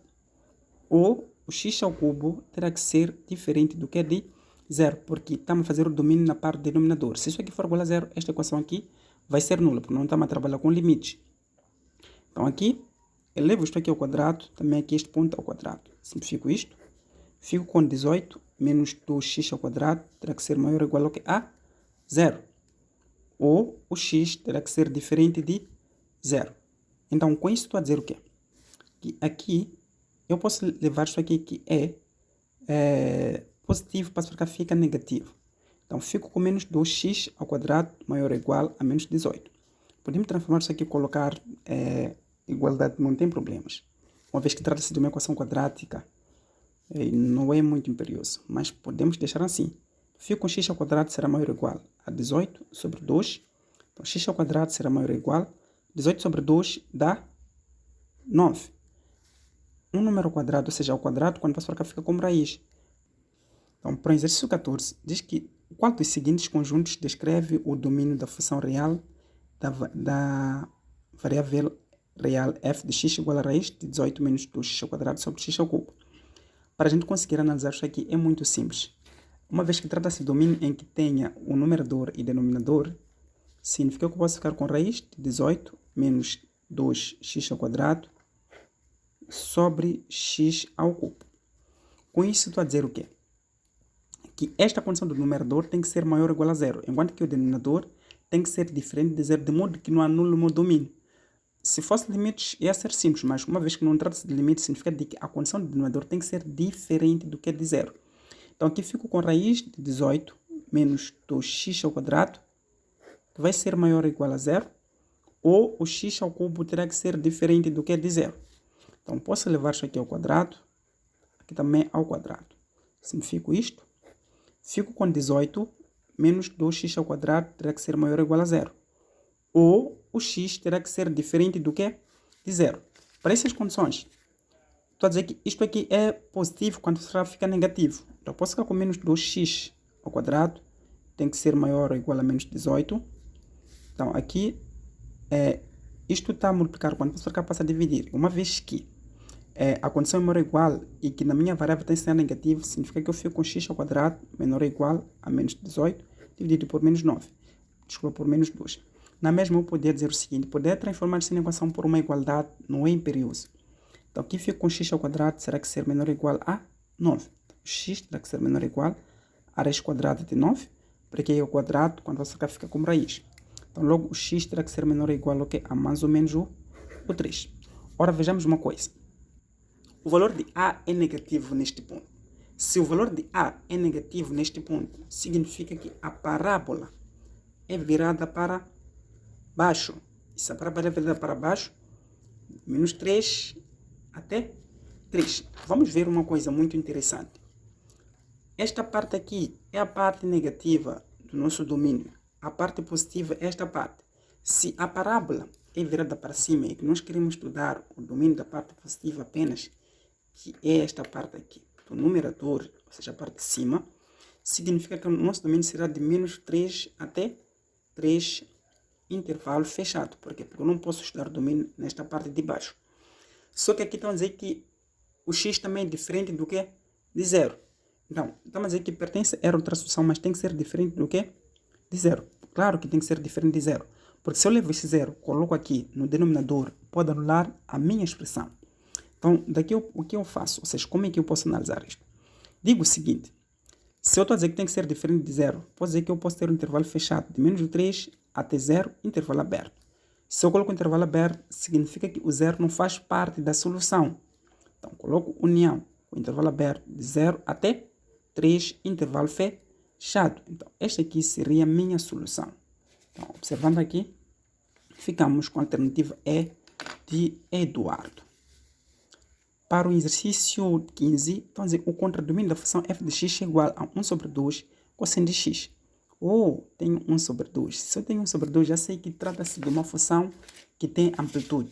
ou o x ao cubo terá que ser diferente do que de 0, porque estamos a fazer o domínio na parte do denominador. Se isso aqui for igual a 0, esta equação aqui vai ser nula, porque não estamos a trabalhar com limites. Então aqui, eu levo isto aqui ao quadrado, também aqui este ponto ao quadrado. Simplifico isto. Fico com 18 menos 2x ao quadrado, terá que ser maior ou igual ao que a 0. Ou o x terá que ser diferente de 0. Então, com isso estou a dizer o quê? Que aqui, eu posso levar isso aqui que é positivo, passo para cá, fica negativo. Então, fico com menos 2x ao quadrado maior ou igual a menos 18. Podemos transformar isso aqui e colocar igualdade, não tem problemas. Uma vez que trata-se de uma equação quadrática, não é muito imperioso, mas podemos deixar assim. Fico com x ao quadrado será maior ou igual a 18 sobre 2. Então, x ao quadrado será maior ou igual a 18 sobre 2 dá 9. Um número ao quadrado, ou seja, ao quadrado, quando passa para cá, fica como raiz. Então, para o exercício 14, diz que qual dos seguintes conjuntos descreve o domínio da função real da variável real f de x igual a raiz de 18 menos 2x ao quadrado sobre x ao cubo. Para a gente conseguir analisar isso aqui é muito simples. Uma vez que trata-se de domínio em que tenha o numerador e denominador, significa que eu posso ficar com raiz de 18 menos 2x ao quadrado sobre x ao cubo. Com isso estou a dizer o quê? Que esta condição do numerador tem que ser maior ou igual a 0, enquanto que o denominador tem que ser diferente de 0, de modo que não anule o meu domínio. Se fosse limites, ia ser simples, mas uma vez que não trata-se de limites, significa que a condição do denominador tem que ser diferente do que de 0. Então aqui fico com raiz de 18 menos 2x ao quadrado, que vai ser maior ou igual a 0, ou o x ao cubo terá que ser diferente do que de 0. Então posso levar isso aqui ao quadrado, aqui também ao quadrado. Simplifico isto. Fico com 18 menos 2x ao quadrado terá que ser maior ou igual a 0. Ou o x terá que ser diferente do que de 0. Para essas condições, estou a dizer que isto aqui é positivo quando fica negativo. Então, posso ficar com menos 2x ao quadrado, tem que ser maior ou igual a menos 18. Então, aqui, isto está a multiplicar, quando passo para cá passa a dividir. Uma vez que a condição é maior ou igual e que na minha variável tem que ser negativo, significa que eu fico com x ao quadrado menor ou igual a menos 18, dividido por menos 9. Desculpa, por menos 2. Na mesma eu poderia dizer o seguinte, poderia transformar essa equação por uma igualdade no imperioso. Então aqui fica com x ao quadrado, será que ser menor ou igual a 9. Então, x terá que ser menor ou igual a raiz quadrada de 9, porque aí é o quadrado, quando você cá fica com raiz. Então logo o x terá que ser menor ou igual a mais ou menos o 3. Ora, vejamos uma coisa. O valor de a é negativo neste ponto. Se o valor de a é negativo neste ponto, significa que a parábola é virada para baixo. E se a parábola é virada para baixo, menos 3 até 3. Vamos ver uma coisa muito interessante. Esta parte aqui é a parte negativa do nosso domínio. A parte positiva é esta parte. Se a parábola é virada para cima e que nós queremos estudar o domínio da parte positiva apenas, que é esta parte aqui, do numerador, ou seja, a parte de cima, significa que o nosso domínio será de menos 3 até 3 intervalo fechado. Por quê? Porque eu não posso estudar o domínio nesta parte de baixo. Só que aqui estão a dizer que o x também é diferente do que de 0. Então, estamos a dizer que pertence a outra solução, mas tem que ser diferente do que de 0. Claro que tem que ser diferente de 0. Porque se eu levo esse 0, coloco aqui no denominador, pode anular a minha expressão. Então, daqui o que eu faço? Ou seja, como é que eu posso analisar isto? Digo o seguinte. Se eu estou a dizer que tem que ser diferente de 0, posso dizer que eu posso ter um intervalo fechado de menos 3 até 0, intervalo aberto. Se eu coloco o intervalo aberto, significa que o 0 não faz parte da solução. Então, coloco união com o intervalo aberto de 0 até 3, intervalo fechado. Então, esta aqui seria a minha solução. Então, observando aqui, ficamos com a alternativa E de Eduardo. Para o exercício 15, então, o contradomínio da função f de x é igual a 1 sobre 2 cosseno de x. Tenho 1 sobre 2. Se eu tenho 1 sobre 2, já sei que trata-se de uma função que tem amplitude.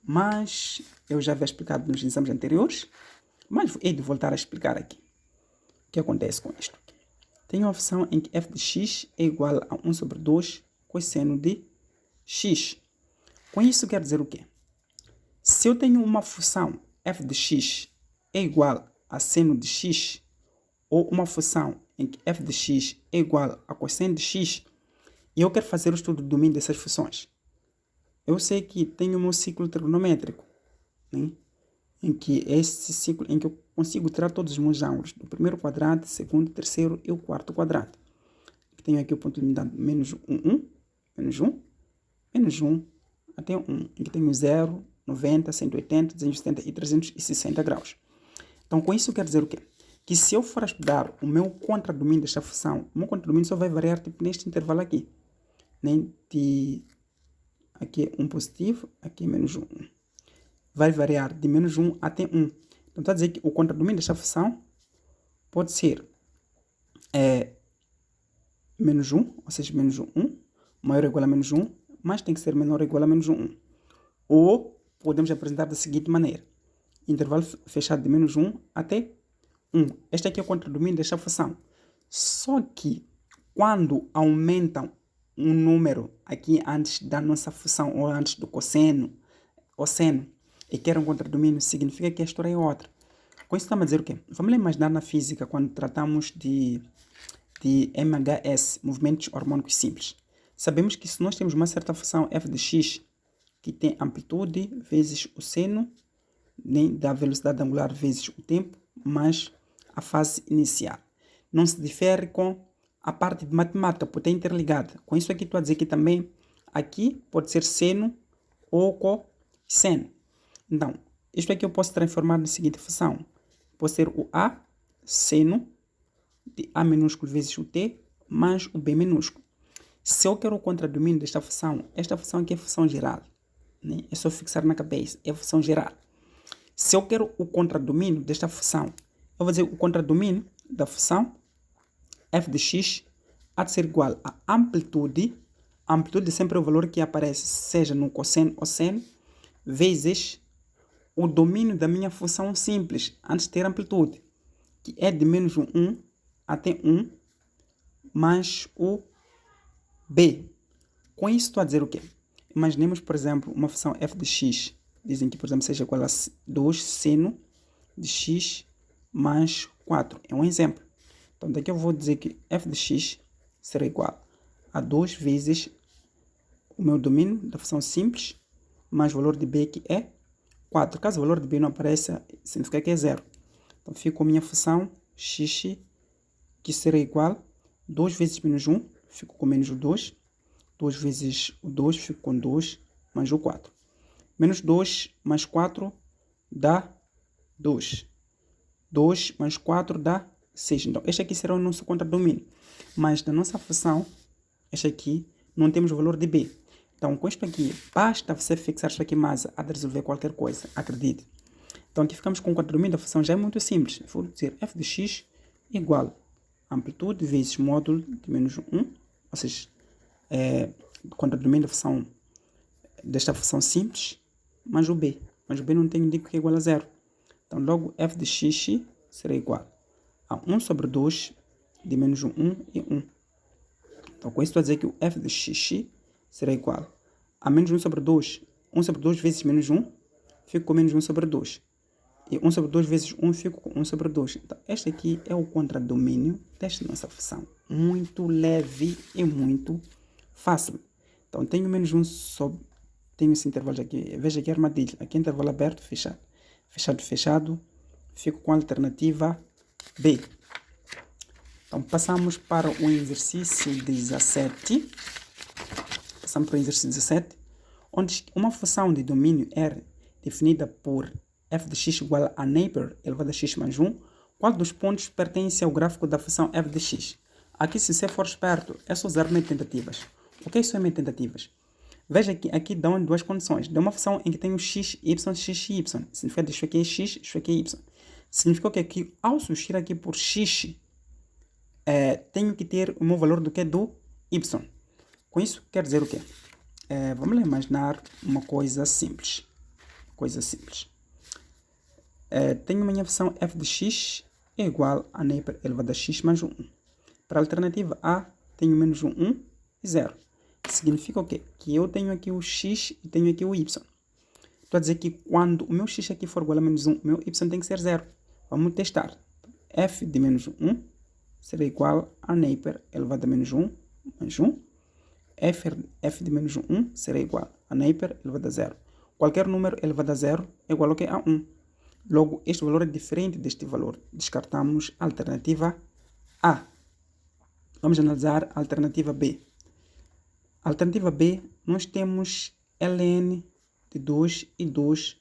Mas eu já havia explicado nos exames anteriores, mas hei de voltar a explicar aqui. O que acontece com isto? Tenho uma função em que f de x é igual a 1 sobre 2 cosseno de x. Com isso quer dizer o quê? Se eu tenho uma função f de x é igual a seno de x, ou uma função em que f de x é igual a cosseno de x, e eu quero fazer o estudo do domínio dessas funções, eu sei que tenho o meu ciclo trigonométrico, né? Em que esse ciclo, em que eu consigo tirar todos os meus ângulos, do primeiro quadrante, segundo, terceiro e o quarto quadrante. Tenho aqui o ponto limitado menos 1, menos 1, menos 1, até 1, em que tenho 0, 90, 180, 270 e 360 graus. Então, com isso quer dizer o quê? Que se eu for estudar o meu contradomínio desta função, o meu contradomínio só vai variar tipo, neste intervalo aqui. Né? Aqui é 1 positivo, aqui é menos 1. Vai variar de menos 1 até 1. Então, está a dizer que o contradomínio desta função pode ser menos 1, ou seja, menos 1, maior ou igual a menos 1, mas tem que ser menor ou igual a menos 1. Ou podemos apresentar da seguinte maneira. Intervalo fechado de menos 1 até 1. Este aqui é o contradomínio desta função. Só que quando aumentam um número aqui antes da nossa função, ou antes do cosseno, ou seno, e quer um contradomínio, significa que a história é outra. Com isso estamos a dizer o quê? Vamos imaginar na física, quando tratamos de MHS, movimentos harmônicos simples. Sabemos que se nós temos uma certa função f de x, que tem amplitude vezes o seno, da velocidade angular vezes o tempo, mais a fase inicial. Não se difere com a parte de matemática, porque é interligada. Com isso aqui estou a dizer que também aqui pode ser seno ou cosseno. Então, isto aqui eu posso transformar na seguinte função. Pode ser o A seno de A minúsculo vezes o T mais o B minúsculo. Se eu quero o contradomínio desta função, esta função aqui é função geral. Né? É só fixar na cabeça, é função geral. Se eu quero o contradomínio desta função, eu vou dizer o contradomínio da função f de x há de ser igual a amplitude. A amplitude sempre é o valor que aparece, seja no cosseno ou seno, vezes o domínio da minha função simples, antes de ter amplitude, que é de menos 1 até 1, mais o b. Com isso estou a dizer o quê? Imaginemos, por exemplo, uma função f de x. Dizem que, por exemplo, seja igual a 2 seno de x mais 4. É um exemplo. Então, daqui eu vou dizer que f de x será igual a 2 vezes o meu domínio da função simples, mais o valor de b que é 4. Caso o valor de b não apareça, significa que é 0. Então, fico com a minha função x, que será igual a 2 vezes menos 1, fico com menos o 2. 2 vezes o 2, fico com 2, mais o 4. Menos 2 mais 4 dá 2. 2 mais 4 dá 6. Então, este aqui será o nosso contradomínio. Mas na nossa função, este aqui, não temos o valor de b. Então, com isto aqui, basta você fixar isto aqui mais a resolver qualquer coisa, acredite. Então, aqui ficamos com o contradomínio da função, já é muito simples. Vou dizer f de x igual a amplitude vezes módulo de menos 1, ou seja, o contradomínio da função, desta função simples, mais o b. Mas o b não tem indico que é igual a 0. Então, logo, f de x será igual a 1 sobre 2 de menos 1 e 1. Então, com isso, estou a dizer que o f de x será igual a menos 1 sobre 2. 1 sobre 2 vezes menos 1, fico com menos 1 sobre 2. E 1 sobre 2 vezes 1, fico com 1 sobre 2. Então, este aqui é o contradomínio desta nossa função. Muito leve e muito fácil. Então, tenho menos 1 sobre... Tenho esse intervalo aqui. Veja aqui a armadilha. Aqui é intervalo aberto, fechado. Fechado, fechado. Fico com a alternativa B. Então, passamos para o exercício 17. Passamos para o exercício 17, onde uma função de domínio R definida por f de x igual a neighbor elevado a x mais 1, qual dos pontos pertence ao gráfico da função f de x? Aqui, se você for esperto, é só usar método de tentativas. O que é isso é método de tentativas? Veja que aqui dão duas condições. Dá uma função em que tem o x, y, x e y. Significa que isso aqui é x, isso aqui é y. Significa que aqui, ao substituir aqui por x, tenho que ter o meu valor do que? Do y. Com isso, quer dizer o quê? Vamos lá imaginar uma coisa simples. Tenho a minha função f de x é igual a neighbor elevado a x mais 1. Para a alternativa A, tenho menos 1 e 0. Significa o quê? Que eu tenho aqui o x e tenho aqui o y. Estou a dizer que quando o meu x aqui for igual a menos 1, o meu y tem que ser 0. Vamos testar. F de menos 1 será igual a neighbor elevado a menos 1 mais 1. F de menos 1 será igual a neighbor elevado a 0. Qualquer número elevado a 0 é igual ao que? A 1. Logo, este valor é diferente deste valor. Descartamos a alternativa A. Vamos analisar a alternativa B. A alternativa B, nós temos ln de 2 e 2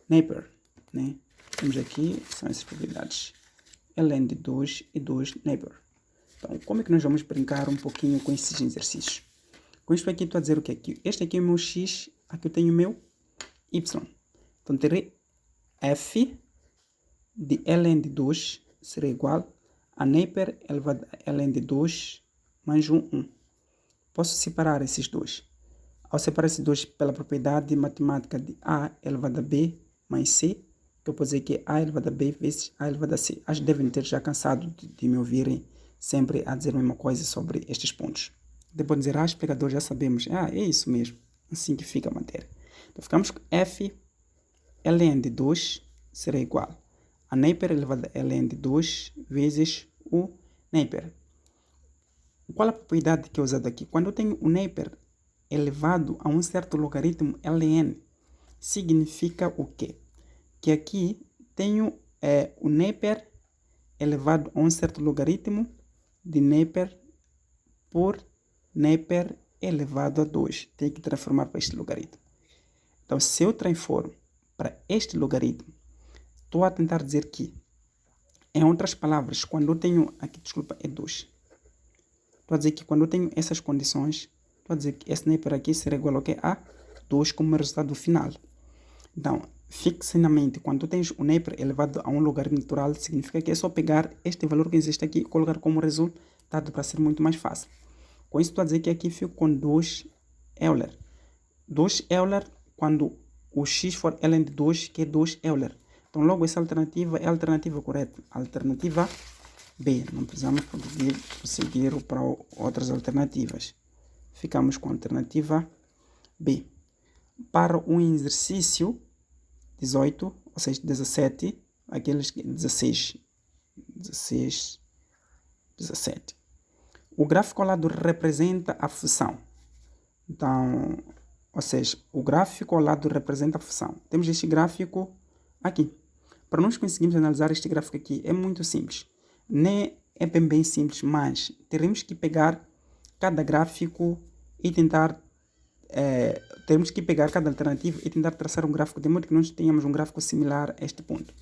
neighbor. Né? Temos aqui, são essas propriedades. Ln de 2 e 2 neighbor. Então, como é que nós vamos brincar um pouquinho com esses exercícios? Com isto aqui, estou a dizer o que aqui? Este aqui é o meu x, aqui eu tenho o meu y. Então, terei f de ln de 2 será igual a neighbor elevado a ln de 2 mais 1. Posso separar esses dois. Ao separar esses dois pela propriedade matemática de a elevado a b mais c, que eu posso dizer que é a elevado a b vezes a elevado a c. Acho que devem ter já cansado de me ouvirem sempre a dizer a mesma coisa sobre estes pontos. Depois de dizer, explicador, já sabemos. É isso mesmo. Assim que fica a matéria. Então, ficamos com f ln de 2 será igual a neighbor elevado a ln de 2 vezes o neighbor. Qual a propriedade que é usada aqui? Quando eu tenho o neighbor elevado a um certo logaritmo ln, significa o quê? Que aqui tenho o neighbor elevado a um certo logaritmo de neighbor por neighbor elevado a 2. Tem que transformar para este logaritmo. Então, se eu transformo para este logaritmo, estou a tentar dizer que, em outras palavras, quando eu tenho, aqui, desculpa, é 2. Estou a dizer que quando eu tenho essas condições, estou a dizer que esse neighbor aqui será igual ao que? A 2 como resultado final. Então, fixe na mente, quando tu tens o neighbor elevado a um logaritmo natural, significa que é só pegar este valor que existe aqui e colocar como resultado para ser muito mais fácil. Com isso, estou a dizer que aqui fico com 2 Euler. 2 Euler quando o x for ln de 2, que é 2 Euler. Então, logo, essa alternativa é a alternativa correta. Alternativa B. Não precisamos prosseguir para outras alternativas. Ficamos com a alternativa B. Para o exercício 18, ou seja, 17, aqueles 16, 17. O gráfico ao lado representa a função. Então, ou seja, o gráfico ao lado representa a função. Temos este gráfico aqui. Para nós conseguirmos analisar este gráfico aqui, é muito simples. Nem é bem simples, mas teremos que pegar cada gráfico e tentar... temos que pegar cada alternativa e tentar traçar um gráfico de modo que nós tenhamos um gráfico similar a este ponto.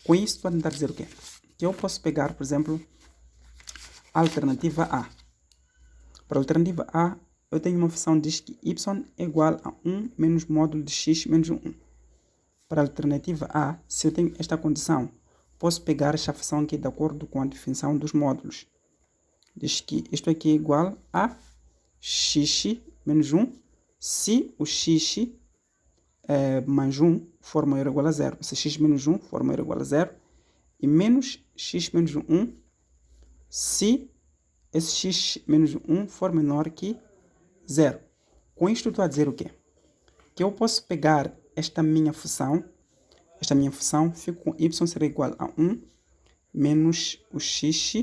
Com isso, estou a tentar dizer o quê? Que eu posso pegar, por exemplo, a alternativa A. Para a alternativa A, eu tenho uma função que diz que y é igual a 1 menos módulo de x menos 1. Para a alternativa A, se eu tenho esta condição, posso pegar esta função aqui de acordo com a definição dos módulos. Diz que isto aqui é igual a x menos 1 se o x mais 1 for maior ou igual a 0. Se x menos 1 for maior ou igual a 0. E menos x menos 1 se esse x menos 1 for menor que 0. Com isto estou a dizer o quê? Que eu posso pegar esta minha função, fico com y será igual a 1 menos o x,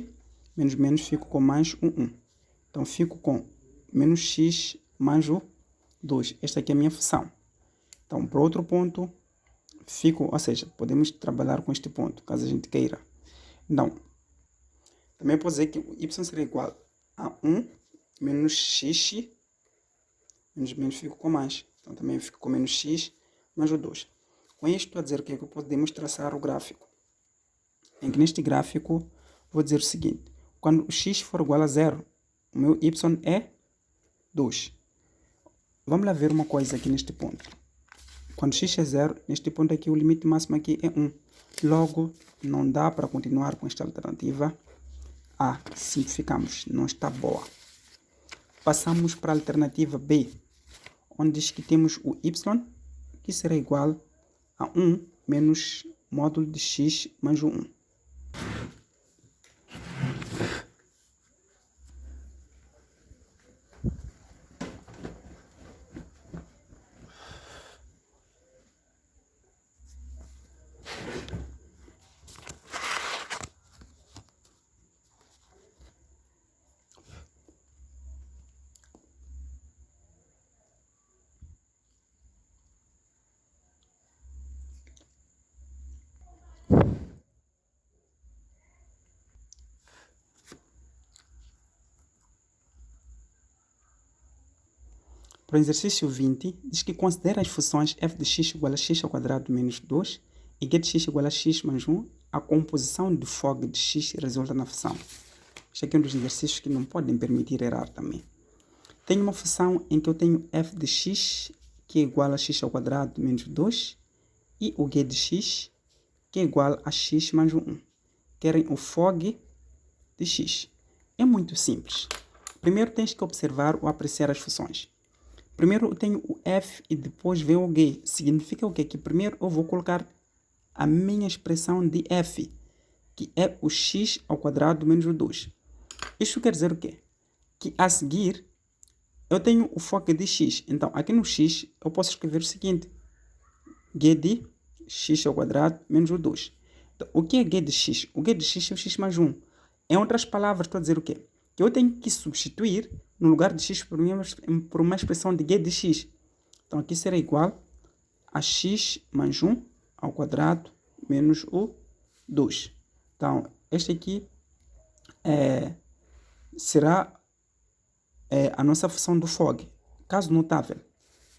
menos fico com mais o 1. Então fico com menos x mais o 2. Esta aqui é a minha função. Então, para outro ponto, ou seja, podemos trabalhar com este ponto, caso a gente queira. Então, também posso dizer que o y será igual a 1 menos x, menos fico com mais. Então, também fico com menos x mais o 2. Com isto, estou a dizer o que podemos traçar o gráfico. Em que neste gráfico, vou dizer o seguinte. Quando o x for igual a 0, o meu y é 2. Vamos lá ver uma coisa aqui neste ponto. Quando x é 0, neste ponto aqui, o limite máximo aqui é 1. Logo, não dá para continuar com esta alternativa A. Simplificamos, não está boa. Passamos para a alternativa B, onde diz que temos o y, que será igual a 1 menos módulo de x mais o 1. Para o exercício 20, diz que considera as funções f de x igual a x ao quadrado menos 2 e g de x igual a x mais 1. A composição de FOG de x resulta na função. Este aqui é um dos exercícios que não podem permitir errar também. Tenho uma função em que eu tenho f de x, que é igual a x ao quadrado menos 2, e o g de x, que é igual a x mais 1. Querem o FOG de x. É muito simples. Primeiro tens que observar ou apreciar as funções. Primeiro eu tenho o f e depois vem o g. Significa o quê? Que primeiro eu vou colocar a minha expressão de f, que é o x ao quadrado menos o 2. Isto quer dizer o quê? Que a seguir eu tenho o FOG de x. Então aqui no x eu posso escrever o seguinte. G de x ao quadrado menos o 2. Então, o que é g de x? O g de x é o x mais 1. Em outras palavras, estou a dizer o quê? Que eu tenho que substituir no lugar de x por uma expressão de g de x. Então aqui será igual a x mais 1 ao quadrado menos o 2. Então este aqui será a nossa função do FOG. Caso notável,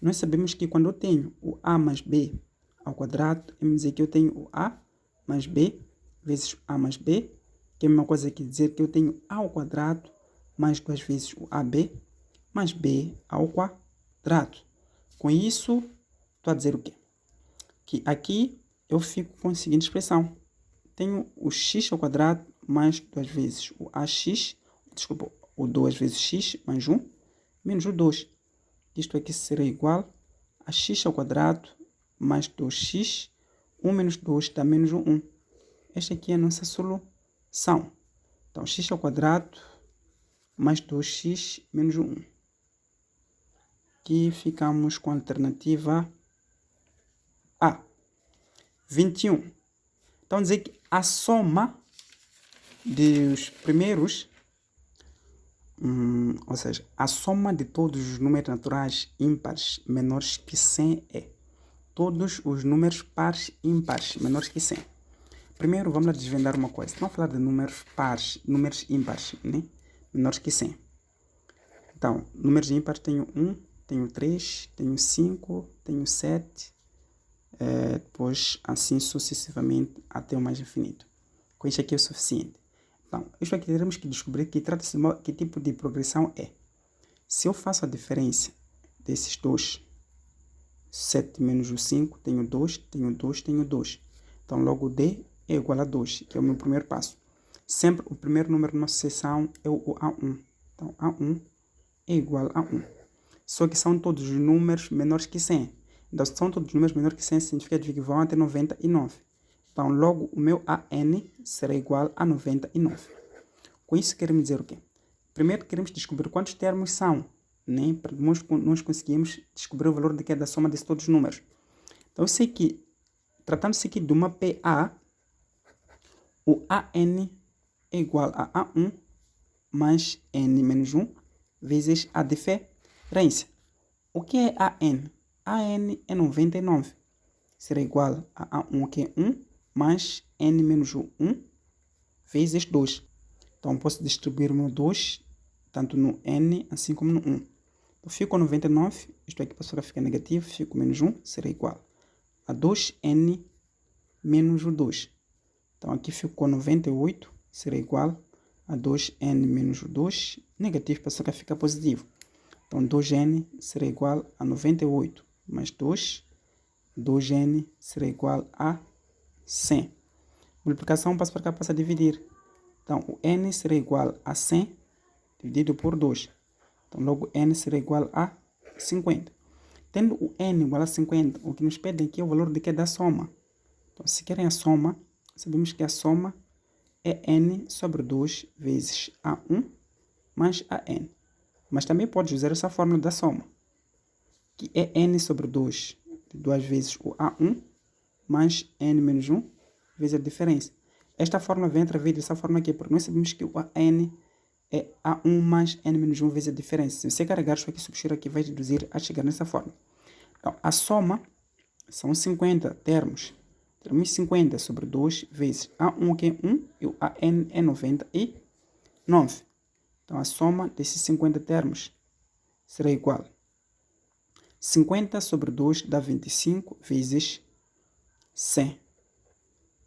nós sabemos que quando eu tenho o a mais b ao quadrado, vamos dizer que eu tenho o a mais b vezes a mais b, que é a mesma coisa que dizer que eu tenho a ao quadrado mais 2 vezes o ab mais b ao quadrado. Com isso, estou a dizer o quê? Que aqui eu fico com a seguinte expressão. Tenho o x ao quadrado mais 2 vezes o ax, desculpa, o 2 vezes x mais 1, menos o 2. Isto aqui será igual a x ao quadrado mais 2x, 1 menos 2 dá menos 1. Esta aqui é a nossa solução. Então, x ao quadrado mais 2x menos 1. Aqui ficamos com a alternativa A. 21. Então, dizer que a soma dos primeiros ou seja, a soma de todos os números naturais ímpares menores que 100 é todos os números pares ímpares menores que 100. Primeiro, vamos lá desvendar uma coisa. Vamos falar de números pares, números ímpares, né? Menores que 100. Então, números ímpares tenho 1, tenho 3, tenho 5, tenho 7, depois assim sucessivamente até o mais infinito. Com isso aqui é o suficiente. Então, isto aqui teremos que descobrir que trata-se de que tipo de progressão é. Se eu faço a diferença desses dois, 7 menos o 5, tenho 2, tenho 2, tenho 2. Então, logo D é igual a 2, que é o meu primeiro passo. Sempre o primeiro número numa sucessão é o A1. Então, A1 é igual a 1. Só que são todos os números menores que 100. Então, se são todos os números menores que 100, significa que vão até 99. Então, logo, o meu AN será igual a 99. Com isso, queremos dizer o quê? Primeiro, queremos descobrir quantos termos são, né? Para nós conseguimos descobrir o valor da soma de todos os números. Então, eu sei que, tratando-se aqui de uma PA, o AN é igual a A1 mais N menos 1 vezes a diferença. O que é AN? AN é 99. Será igual a A1, que é 1, mais N menos 1 vezes 2. Então, posso distribuir o meu 2, tanto no N, assim como no 1. Então, fico com 99, isto aqui passou a ficar negativo, fico com menos 1, será igual a 2N menos o 2. Então, aqui fico com 98, será igual a 2N menos o 2, negativo passou a ficar positivo. Então, 2N será igual a 98 mais 2, 2N será igual a 100. Multiplicação passa para cá, passa a dividir. Então, o N será igual a 100 dividido por 2. Então, logo, N será igual a 50. Tendo o N igual a 50, o que nos pedem aqui é o valor de que é da soma. Então, se querem a soma, sabemos que a soma é N sobre 2 vezes A1 mais AN. Mas também pode usar essa fórmula da soma, que é N sobre 2, de 2 vezes o A1 mais N menos 1 vezes a diferença. Esta fórmula vem através dessa fórmula aqui, porque nós sabemos que o AN é A1 mais N menos 1 vezes a diferença. Se você carregar isso aqui, substituir aqui, vai reduzir a chegar nessa fórmula. Então, a soma são 50 termos. Termos 50 sobre 2 vezes A1, que é 1, e o AN é 99. Então, a soma desses 50 termos será igual a 50 sobre 2 dá 25 vezes 100.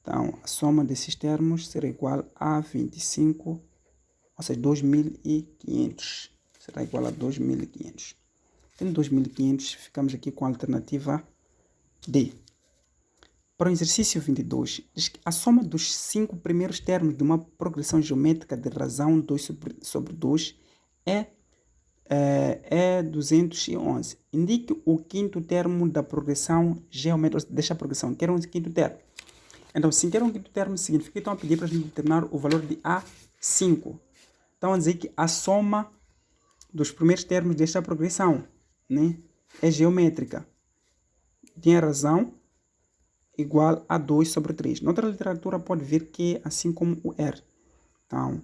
Então, a soma desses termos será igual a 25, ou seja, 2.500. Será igual a 2.500. Tendo 2.500, ficamos aqui com a alternativa D. Para o exercício 22, diz que a soma dos 5 primeiros termos de uma progressão geométrica de razão 2 sobre 2 é 211. Indique o quinto termo da progressão geométrica, desta progressão. Quero um quinto termo. Então, se quero um quinto termo, significa que estão a pedir para a gente determinar o valor de A5. Estão a dizer que a soma dos primeiros termos desta progressão, né, é geométrica. Tem a razão igual a 2 sobre 3. Noutra literatura pode vir que é assim como o R. Então,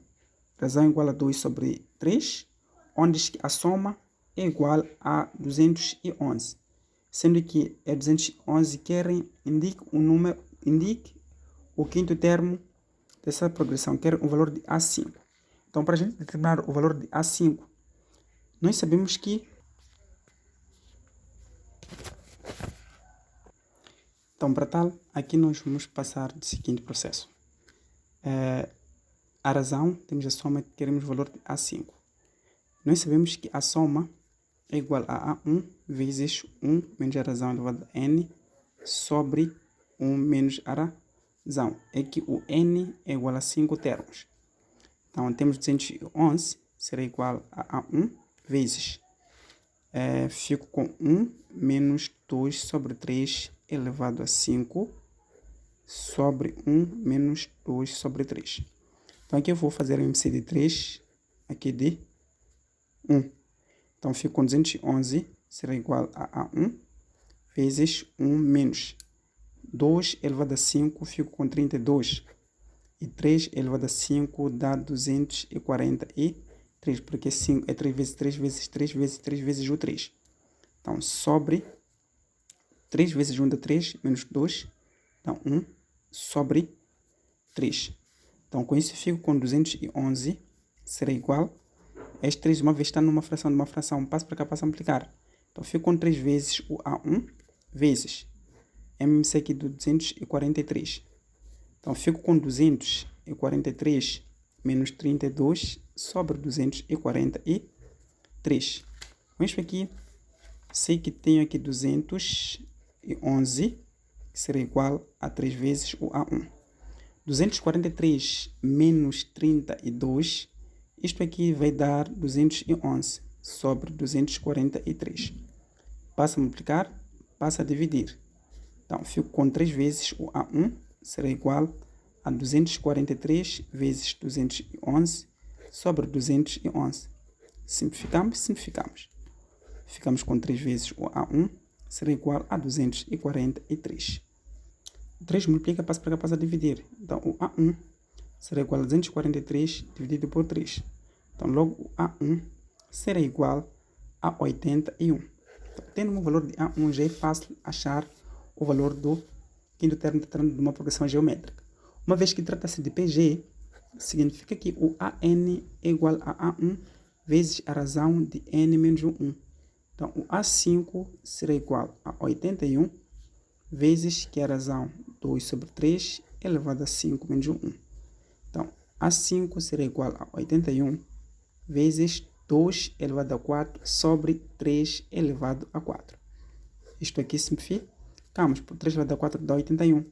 razão igual a 2 sobre 3, onde a soma é igual a 211. Sendo que é 211, querem, indique o quinto termo dessa progressão, quer o valor de A5. Então, para a gente determinar o valor de A5, nós sabemos que então, para tal, aqui nós vamos passar do seguinte processo. A razão, temos a soma, queremos o valor de A5. Nós sabemos que a soma é igual a A1 vezes 1 menos a razão elevado a N sobre 1 menos a razão. É que o N é igual a 5 termos. Então, temos 211, será igual a A1 vezes. Fico com 1 menos 2 sobre 3 elevado a 5 sobre 1 menos 2 sobre 3. Então, aqui eu vou fazer a MC de 3, aqui de 1. Então, fico com 211, será igual a A1 vezes 1 menos 2 elevado a 5, fico com 32. E 3 elevado a 5 dá 243. 3, porque 5 é 3 vezes 3 vezes 3 vezes 3 vezes o 3. Então, sobre 3 vezes 1 dá 3, menos 2, dá 1, sobre 3. Então, com isso, eu fico com 211, será igual. Este 3, uma vez está numa fração, passo para cá, passo a multiplicar. Então, fico com 3 vezes o A1, vezes MC aqui do 243. Então, fico com 243 menos 32 sobre 243. Com isso aqui, sei que tenho aqui 211, que será igual a 3 vezes o A1. 243 menos 32, isto aqui vai dar 211 sobre 243. Passa a multiplicar, passa a dividir. Então, fico com 3 vezes o A1, será igual a 243 vezes 211 sobre 211. Simplificamos. Ficamos com 3 vezes o A1, será igual a 243. 3 multiplica, passa para cá, passa a dividir. Então, o A1 será igual a 243 dividido por 3. Então, logo, o A1 será igual a 81. Então, tendo um valor de A1, já é fácil achar o valor do quinto termo tratando de uma progressão geométrica. Uma vez que trata-se de PG, significa que o AN é igual a A1 vezes a razão de N menos 1. Então, o A5 será igual a 81 vezes que a razão 2 sobre 3 elevado a 5 menos 1. Então, A5 será igual a 81 vezes 2 elevado a 4 sobre 3 elevado a 4. Isto aqui simplificamos, por 3 elevado a 4 dá 81.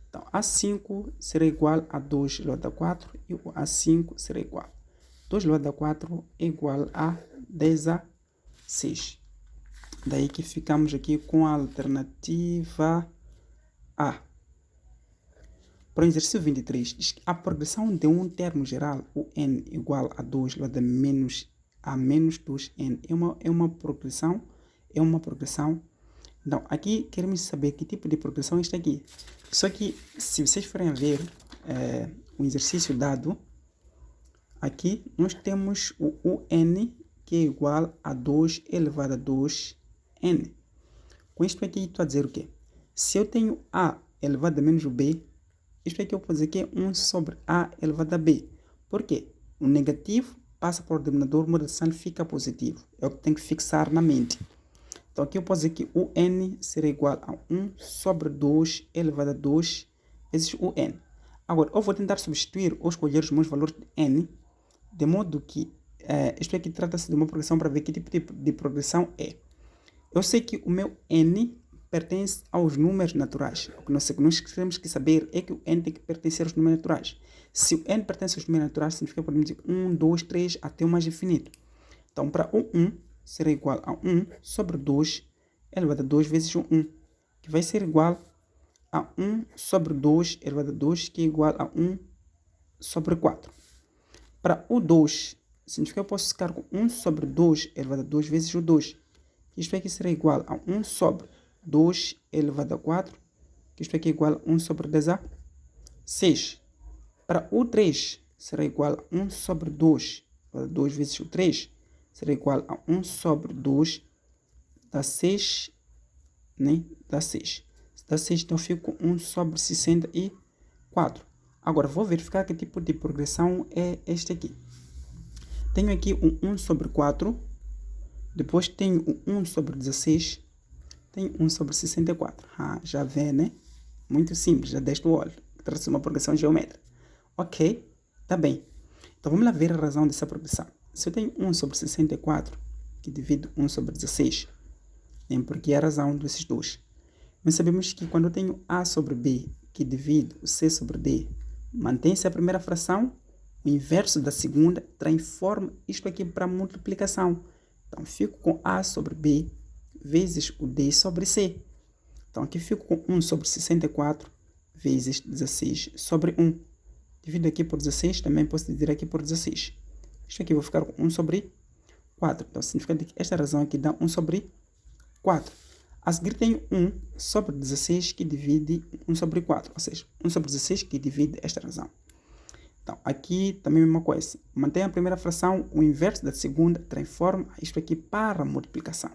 Então, A5 será igual a 2 elevado a 4 e o A5 será igual. 2 elevado a 4 é igual a 16. Daí que ficamos aqui com a alternativa A. Para o exercício 23, diz que a progressão de um termo geral, o n igual a 2 elevado a menos 2n, é uma progressão. Então, aqui queremos saber que tipo de progressão é esta aqui. Só que, se vocês forem a ver o exercício dado, aqui nós temos o un, que é igual a 2 elevado a 2n. Com isto aqui, estou a dizer o quê? Se eu tenho a elevado a menos b, isto aqui eu posso dizer que é 1 sobre a elevado a b. Por quê? O negativo passa para o denominador, o modulação fica positivo. É o que tem que fixar na mente. Então, aqui eu posso dizer que o n será igual a 1 sobre 2 elevado a 2 vezes o n. Agora, eu vou tentar substituir ou escolher os meus valores de n, de modo que isto aqui trata-se de uma progressão para ver que tipo de progressão é. Eu sei que o meu n pertence aos números naturais. O que nós temos que saber é que o n tem que pertencer aos números naturais. Se o n pertence aos números naturais, significa que podemos dizer 1, 2, 3, até o mais infinito. Então, para o 1, será igual a 1 sobre 2 elevado a 2 vezes o 1, que vai ser igual a 1 sobre 2 elevado a 2, que é igual a 1 sobre 4. Para o 2, significa que eu posso ficar com 1 sobre 2 elevado a 2 vezes o 2. Isto aqui será igual a 1 sobre 2 elevado a 4, que isto aqui é igual a 1 sobre 10 a 6. Para o 3, será igual a 1 sobre 2 elevado a 2 vezes o 3, será igual a 1 sobre 2 dá 6, né? Dá 6. Se dá 6, então eu fico com 1 sobre 64. Agora, vou verificar que tipo de progressão é este aqui. Tenho aqui um 1 sobre 4, depois tenho um 1 sobre 16, tenho 1 sobre 64. Já vê, né? Muito simples, já deste o olho. Trata-se de uma progressão geométrica. Ok, tá bem. Então, vamos lá ver a razão dessa progressão. Se eu tenho 1 sobre 64, que divide 1 sobre 16, porque é a razão desses dois. Nós sabemos que quando eu tenho A sobre B, que divide o C sobre D, mantém-se a primeira fração, o inverso da segunda transforma isto aqui para multiplicação. Então, fico com A sobre B vezes o D sobre C. Então, aqui fico com 1 sobre 64 vezes 16 sobre 1. Divido aqui por 16, também posso dividir aqui por 16. Isto aqui vou ficar com 1 sobre 4. Então, significa que esta razão aqui dá 1 sobre 4. A seguir tenho 1 sobre 16 que divide 1 sobre 4. Ou seja, 1 sobre 16 que divide esta razão. Então, aqui também a mesma coisa. Mantém a primeira fração, o inverso da segunda, transforma isto aqui para multiplicação.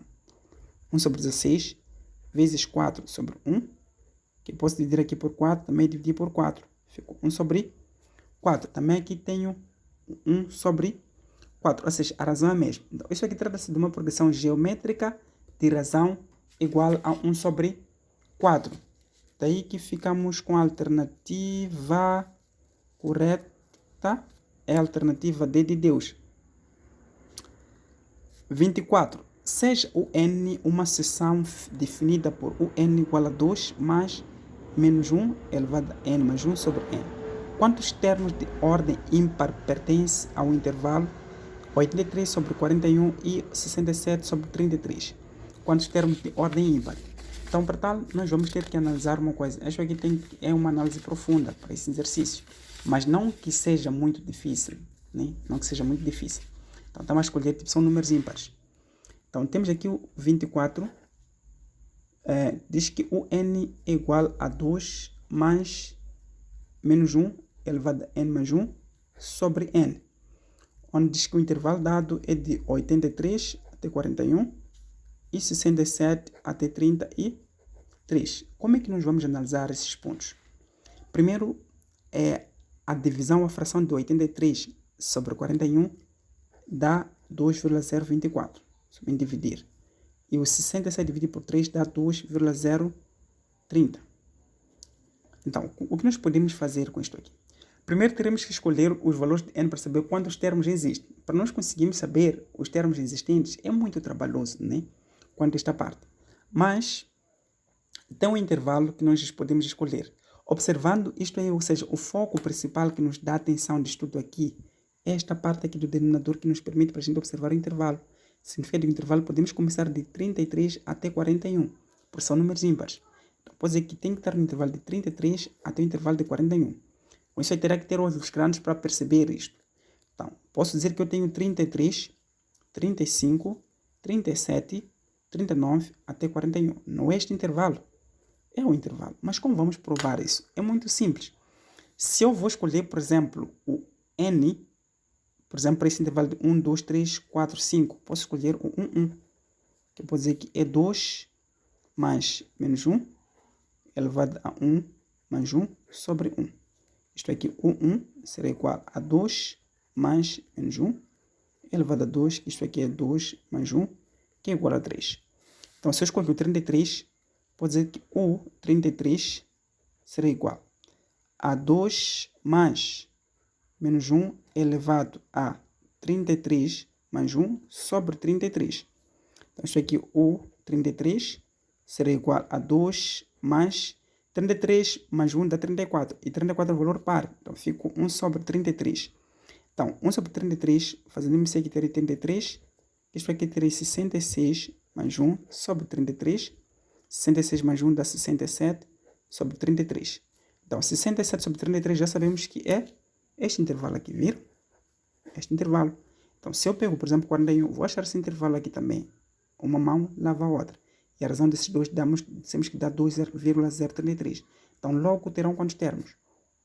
1 sobre 16 vezes 4 sobre 1, que posso dividir aqui por 4, também dividir por 4. Ficou 1 sobre 4. Também aqui tenho 1 sobre 4, ou seja, a razão é a mesma. Então, isso aqui trata-se de uma progressão geométrica de razão igual a 1 sobre 4. Daí que ficamos com a alternativa correta, é a alternativa D de Deus. 24. Seja o n uma seção definida por o n igual a 2 mais menos 1 elevado a n mais 1 sobre n. Quantos termos de ordem ímpar pertencem ao intervalo 83 sobre 41 e 67 sobre 33? Quantos termos de ordem ímpar? Então, para tal, nós vamos ter que analisar uma coisa. Acho que é uma análise profunda para esse exercício, mas não que seja muito difícil, né? Não que seja muito difícil. Então, estamos a escolher, tipo, são números ímpares. Então, temos aqui o 24, diz que o n é igual a 2 mais menos 1 elevado a n mais 1 sobre n, onde diz que o intervalo dado é de 83 até 41 e 67 até 33. Como é que nós vamos analisar esses pontos? Primeiro, a divisão, a fração de 83 sobre 41 dá 2,024. Subir dividir. E o 67 dividido por 3 dá 2,030. Então, o que nós podemos fazer com isto aqui? Primeiro, teremos que escolher os valores de n para saber quantos termos existem. Para nós conseguirmos saber os termos existentes, é muito trabalhoso, né? Quanto a esta parte. Mas, tem um intervalo que nós podemos escolher. Observando isto aí, ou seja, o foco principal que nos dá atenção de estudo aqui, é esta parte aqui do denominador que nos permite para a gente observar o intervalo. Significa que o intervalo podemos começar de 33 até 41, porque são números ímpares. Então, pode dizer que tem que estar no intervalo de 33 até o intervalo de 41. Com isso, aí terá que ter olhos grandes para perceber isto. Então, posso dizer que eu tenho 33, 35, 37, 39 até 41. Não é este intervalo. É o intervalo. Mas como vamos provar isso? É muito simples. Se eu vou escolher, por exemplo, o n, por exemplo, para esse intervalo de 1, 2, 3, 4, 5, posso escolher o 1, 1. Que eu posso dizer que é 2 mais menos 1 elevado a 1 mais 1 sobre 1. Isto aqui, o 1 será igual a 2 mais menos 1 elevado a 2. Isto aqui é 2 mais 1, que é igual a 3. Então, se eu escolher o 33, pode dizer que o 33 será igual a 2 mais menos 1 elevado a 33 mais 1 sobre 33. Então, isto aqui, o 33 será igual a 2 mais 33 mais 1 dá 34. E 34 é o valor par. Então, fica 1 sobre 33. Então, 1 sobre 33, fazendo isso aqui, terei 33. Isto aqui terei 66 mais 1 sobre 33. 66 mais 1 dá 67 sobre 33. Então, 67 sobre 33 já sabemos que é este intervalo aqui, viram? Este intervalo. Então, se eu pego, por exemplo, 41, vou achar esse intervalo aqui também. Uma mão lava a outra. E a razão desses dois dissemos que dá 2,033. Então, logo terão quantos termos?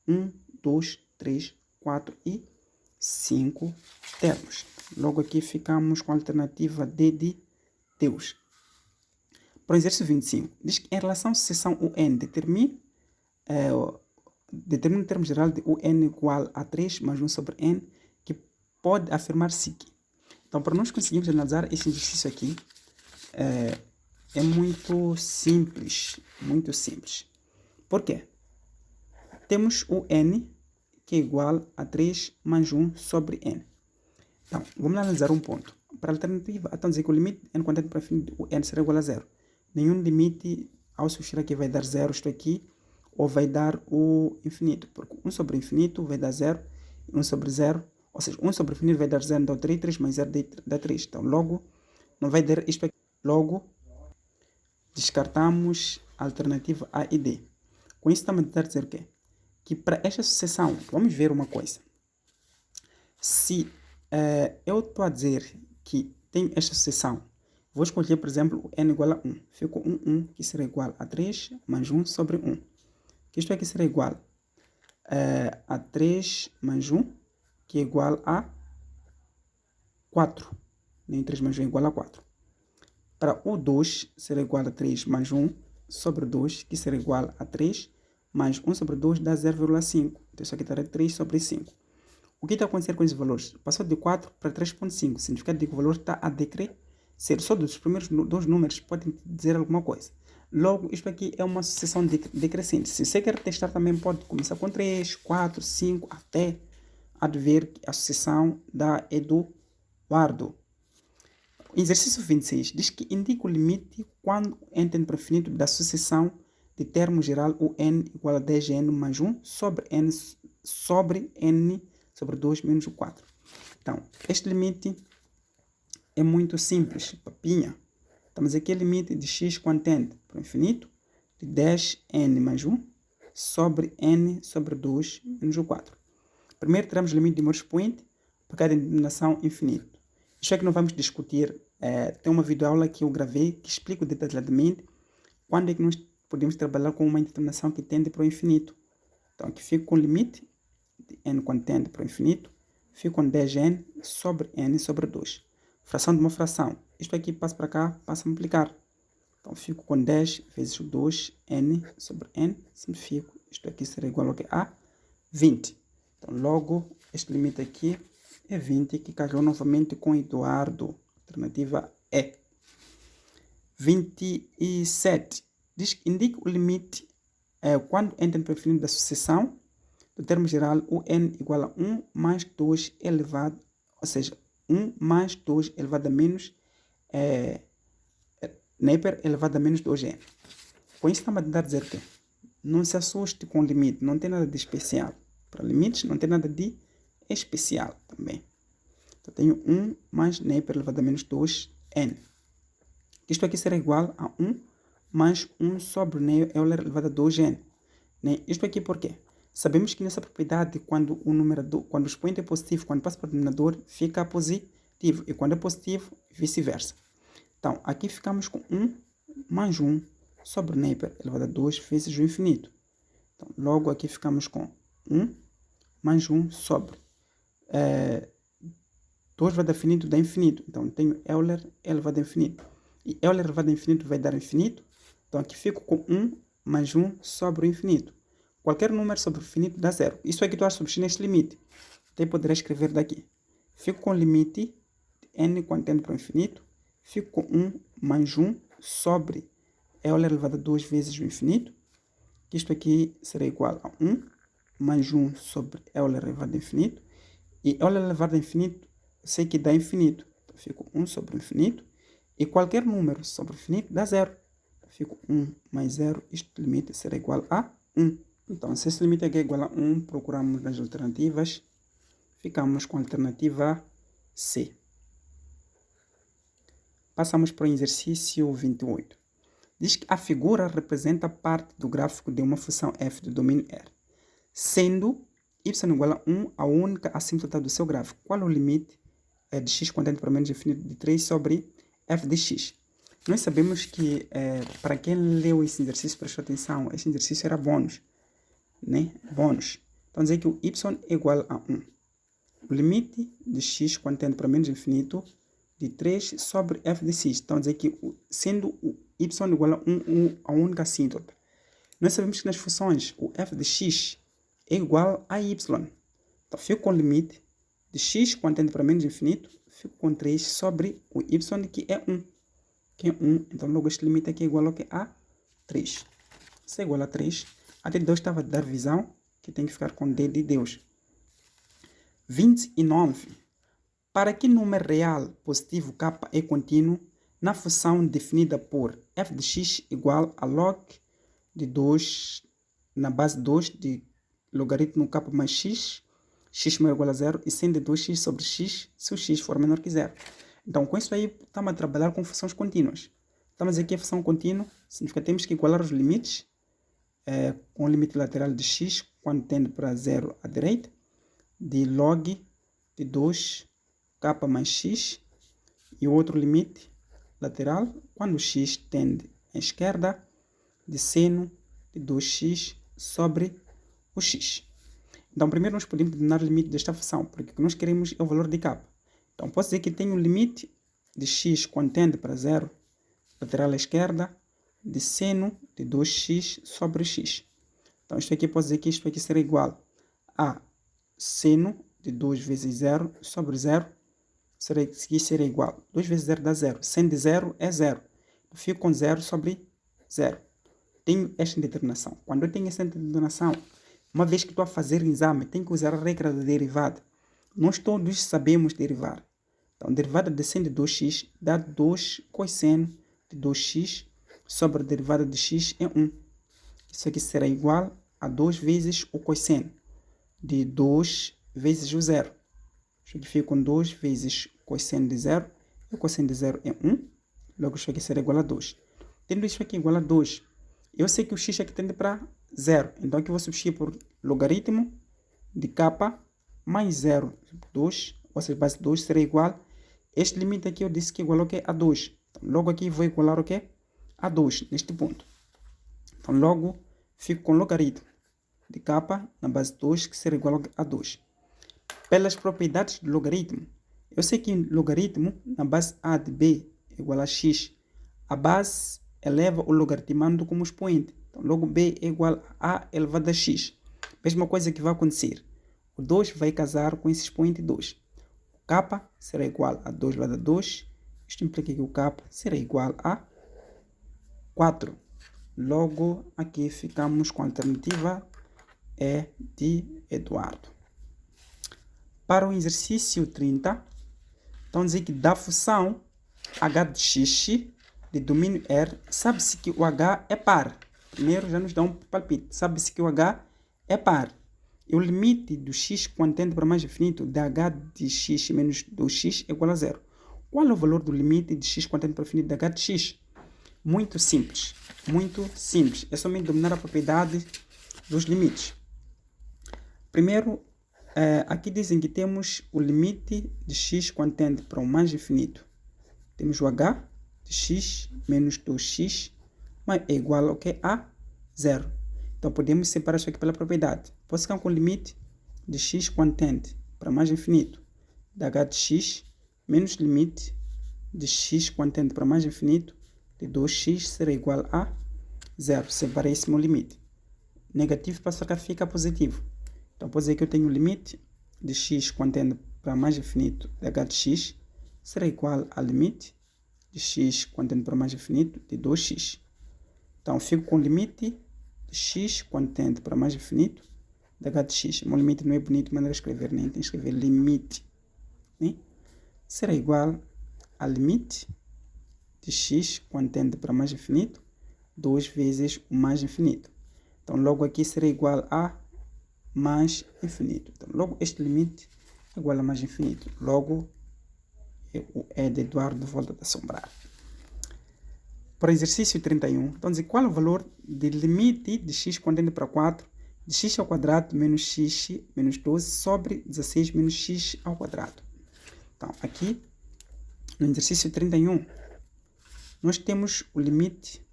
1, 2, 3, 4 e 5 termos. Logo aqui ficamos com a alternativa D de Deus. Para o exercício 25, diz que em relação à seção UN, determine o termo geral de UN igual a 3 mais 1 sobre N, que pode afirmar-se que. Então, para nós conseguirmos analisar esse exercício aqui, é muito simples, muito simples. Por quê? Temos o N, que é igual a 3 mais 1 sobre N. Então, vamos analisar um ponto. Para a alternativa, então dizer que o limite N quantidade para fim o N será igual a 0. Nenhum limite ao substituir aqui vai dar 0, isto aqui, ou vai dar o infinito. Porque 1 sobre infinito vai dar 0, 1 sobre 0, ou seja, 1 sobre infinito vai dar 0, então 3, 3 mais 0 dá 3. Então, logo, não vai dar isto aqui. Logo, descartamos a alternativa A e D. Com isso, estamos a tentar dizer o quê? Que para esta sucessão, vamos ver uma coisa. Se eu estou a dizer que tem esta sucessão, vou escolher, por exemplo, o n igual a 1. Fico 1, 1, que será igual a 3 mais 1 sobre 1. Que isto aqui será igual a 3 mais 1, que é igual a 4. Nem 3 mais 1 é igual a 4. Para o 2 será igual a 3 mais 1 sobre 2, que será igual a 3 mais 1 sobre 2 dá 0,5. Então isso aqui estará 3 sobre 5. O que está acontecendo com esses valores? Passou de 4 para 3,5. Significa que o valor está a decrescer. Só dos primeiros dois números podem dizer alguma coisa. Logo, isto aqui é uma sucessão decrescente. Se você quer testar, também pode começar com 3, 4, 5, até ver que a sucessão da Eduardo. Exercício 26 diz que indica o limite quando n tende para infinito da sucessão de termo geral o n igual a 10n mais 1 sobre n sobre 2 menos o 4. Então, este limite é muito simples, papinha. Estamos aqui o limite de x quando tende para o infinito de 10n mais 1 sobre n sobre 2 menos o 4. Primeiro teremos o limite de maior expoente para cada denominação infinito. Isto é que nós vamos discutir. Tem uma videoaula que eu gravei que explica detalhadamente quando é que nós podemos trabalhar com uma determinação que tende para o infinito. Então aqui fico com o limite de n quando tende para o infinito, fico com 10n sobre n sobre 2. Fração de uma fração. Isto aqui passa para cá, passa a multiplicar. Então fico com 10 vezes 2n sobre n, simplifico. Isto aqui será igual ao que? A 20. Então logo este limite aqui é 20, que casou novamente com Eduardo. Alternativa E. 27. Diz que indica o limite quando n tende para o infinito da sucessão do termo geral o n igual a 1 mais 2 elevado, ou seja, 1 mais 2 elevado a menos Napier elevado a menos 2n. Com isso estamos a tentar dizer que não se assuste com o limite, não tem nada de especial. Para limites não tem nada de especial também. Então tenho 1 mais Napier elevado a menos 2n. Isto aqui será igual a 1 mais 1 sobre Euler elevado a 2n. Isto aqui por quê? Sabemos que nessa propriedade, quando o expoente é positivo, quando passa para o denominador, fica positivo. E quando é positivo, vice-versa. Então, aqui ficamos com 1 mais 1 sobre Napier elevado a 2 vezes o infinito. Então, logo aqui ficamos com 1 mais 1 sobre 2 elevado a infinito dá infinito. Então, tenho Euler elevado a infinito. E Euler elevado a infinito vai dar infinito. Então, aqui fico com 1 mais 1 sobre o infinito. Qualquer número sobre o infinito dá zero. Isso aqui tu vais substituir neste limite. Então, eu poderei escrever daqui. Fico com o limite de n quando tende para o infinito. Fico com 1 mais 1 sobre Euler elevado a 2 vezes o infinito. Isto aqui será igual a 1 mais 1 sobre Euler elevado a infinito. E Euler elevado a infinito, eu sei que dá infinito. Então, fico 1 sobre o infinito. E qualquer número sobre o infinito dá zero. Então, fico 1 mais 0. Este limite será igual a 1. Então, se esse limite aqui é igual a 1, procuramos nas alternativas. Ficamos com a alternativa C. Passamos para o exercício 28. Diz que a figura representa parte do gráfico de uma função f do domínio R, sendo y igual a 1 a única assíntota do seu gráfico. Qual é o limite de x quando tende para menos infinito de 3 sobre f de x? Nós sabemos que, para quem leu esse exercício, prestou atenção, esse exercício era bônus. Bônus. Então, dizer que o y é igual a 1. O limite de x quando tende para menos infinito de 3 sobre f de x. Então, dizer que sendo o y igual a 1 a única assíntota. Nós sabemos que nas funções o f de x é igual a y. Então, fico com o limite de x quando tende para menos infinito, fico com 3 sobre o y que é 1. Que é 1. Então, logo este limite aqui é igual ao que? A 3. Se é igual a 3, a D de Deus estava a dar visão, que tem que ficar com D de Deus. 29. Para que número real positivo k é contínuo na função definida por f de x igual a log de 2 na base 2 de logaritmo k mais x, x maior ou igual a 0 e sendo de 2x sobre x se o x for menor que 0. Então, com isso aí, estamos a trabalhar com funções contínuas. Estamos aqui a função contínua, significa que temos que igualar os limites com o limite lateral de x quando tende para 0 à direita, de log de 2k mais x, e o outro limite lateral quando x tende à esquerda, de seno de 2x sobre o x. Então, primeiro nós podemos determinar o limite desta função, porque o que nós queremos é o valor de k. Então, posso dizer que tenho o limite de x quando tende para 0, lateral à esquerda, de seno de 2x sobre x. Então, isto aqui pode dizer que isto aqui será igual a seno de 2 vezes 0 sobre 0. Isso será igual. 2 vezes 0 dá 0. Seno de 0 é 0. Eu fico com 0 sobre 0. Tenho esta determinação. Quando eu tenho essa determinação, uma vez que estou a fazer o exame, tenho que usar a regra da derivada. Nós todos sabemos derivar. Então, a derivada de seno de 2x dá 2 cosseno de 2x sobre a derivada de x é 1. Isso aqui será igual a 2 vezes o cosseno de 2 vezes o 0. Isso aqui fica com 2 vezes o cosseno de 0. E o cosseno de 0 é 1. Logo, isso aqui será igual a 2. Tendo isso aqui igual a 2, eu sei que o x aqui tende para 0. Então, aqui eu vou substituir por logaritmo de k mais 0. 2, ou seja, base 2 será igual. Este limite aqui eu disse que é igual ao quê? A 2. Então, logo aqui vou igualar o quê? A 2, neste ponto. Então, logo, fico com logaritmo de k na base 2, que será igual a 2. Pelas propriedades do logaritmo, eu sei que logaritmo na base a de b é igual a x. A base eleva o logaritmando como expoente. Então, logo b é igual a a elevado a x. Mesma coisa que vai acontecer. O 2 vai casar com esse expoente 2. O k será igual a 2 elevado a 2. Isto implica que o k será igual a 4. Logo, aqui ficamos com a alternativa E de Eduardo. Para o exercício 30, então dizer que da função h de x de domínio R, sabe-se que o h é par. Primeiro já nos dá um palpite. Sabe-se que o h é par. E o limite do x quando tende para mais infinito de h de x menos 2x é igual a 0. Qual é o valor do limite de x quando tende para infinito de h de x? Muito simples. Muito simples. É somente dominar a propriedade dos limites. Primeiro, aqui dizem que temos o limite de x quando tende para o mais infinito. Temos o h de x menos 2x é igual ao que? A 0. Então, podemos separar isso aqui pela propriedade. Posso ficar com o limite de x quando tende para mais infinito de h de x menos limite de x quando tende para mais infinito de 2x será igual a 0. Separei esse meu limite. Negativo passa cá, fica positivo. Então, pode dizer que eu tenho o limite de x quando tende para mais infinito de h de x será igual ao limite de x quando tende para mais infinito de 2x. Então, fico com o limite de x quando tende para mais infinito de h de x. O meu limite não é bonito de maneira a escrever, nem tem que escrever limite. Né? Será igual ao limite de x quando tende para mais infinito 2 vezes o mais infinito. Então, logo aqui será igual a mais infinito. Então, logo este limite é igual a mais infinito. Logo, o E de Eduardo volta a assombrar. Para o exercício 31, então dizer qual é o valor de limite de x quando tende para 4 de x ao quadrado menos x menos 12 sobre 16 menos x ao quadrado. Então, aqui, no exercício 31, nós temos o limite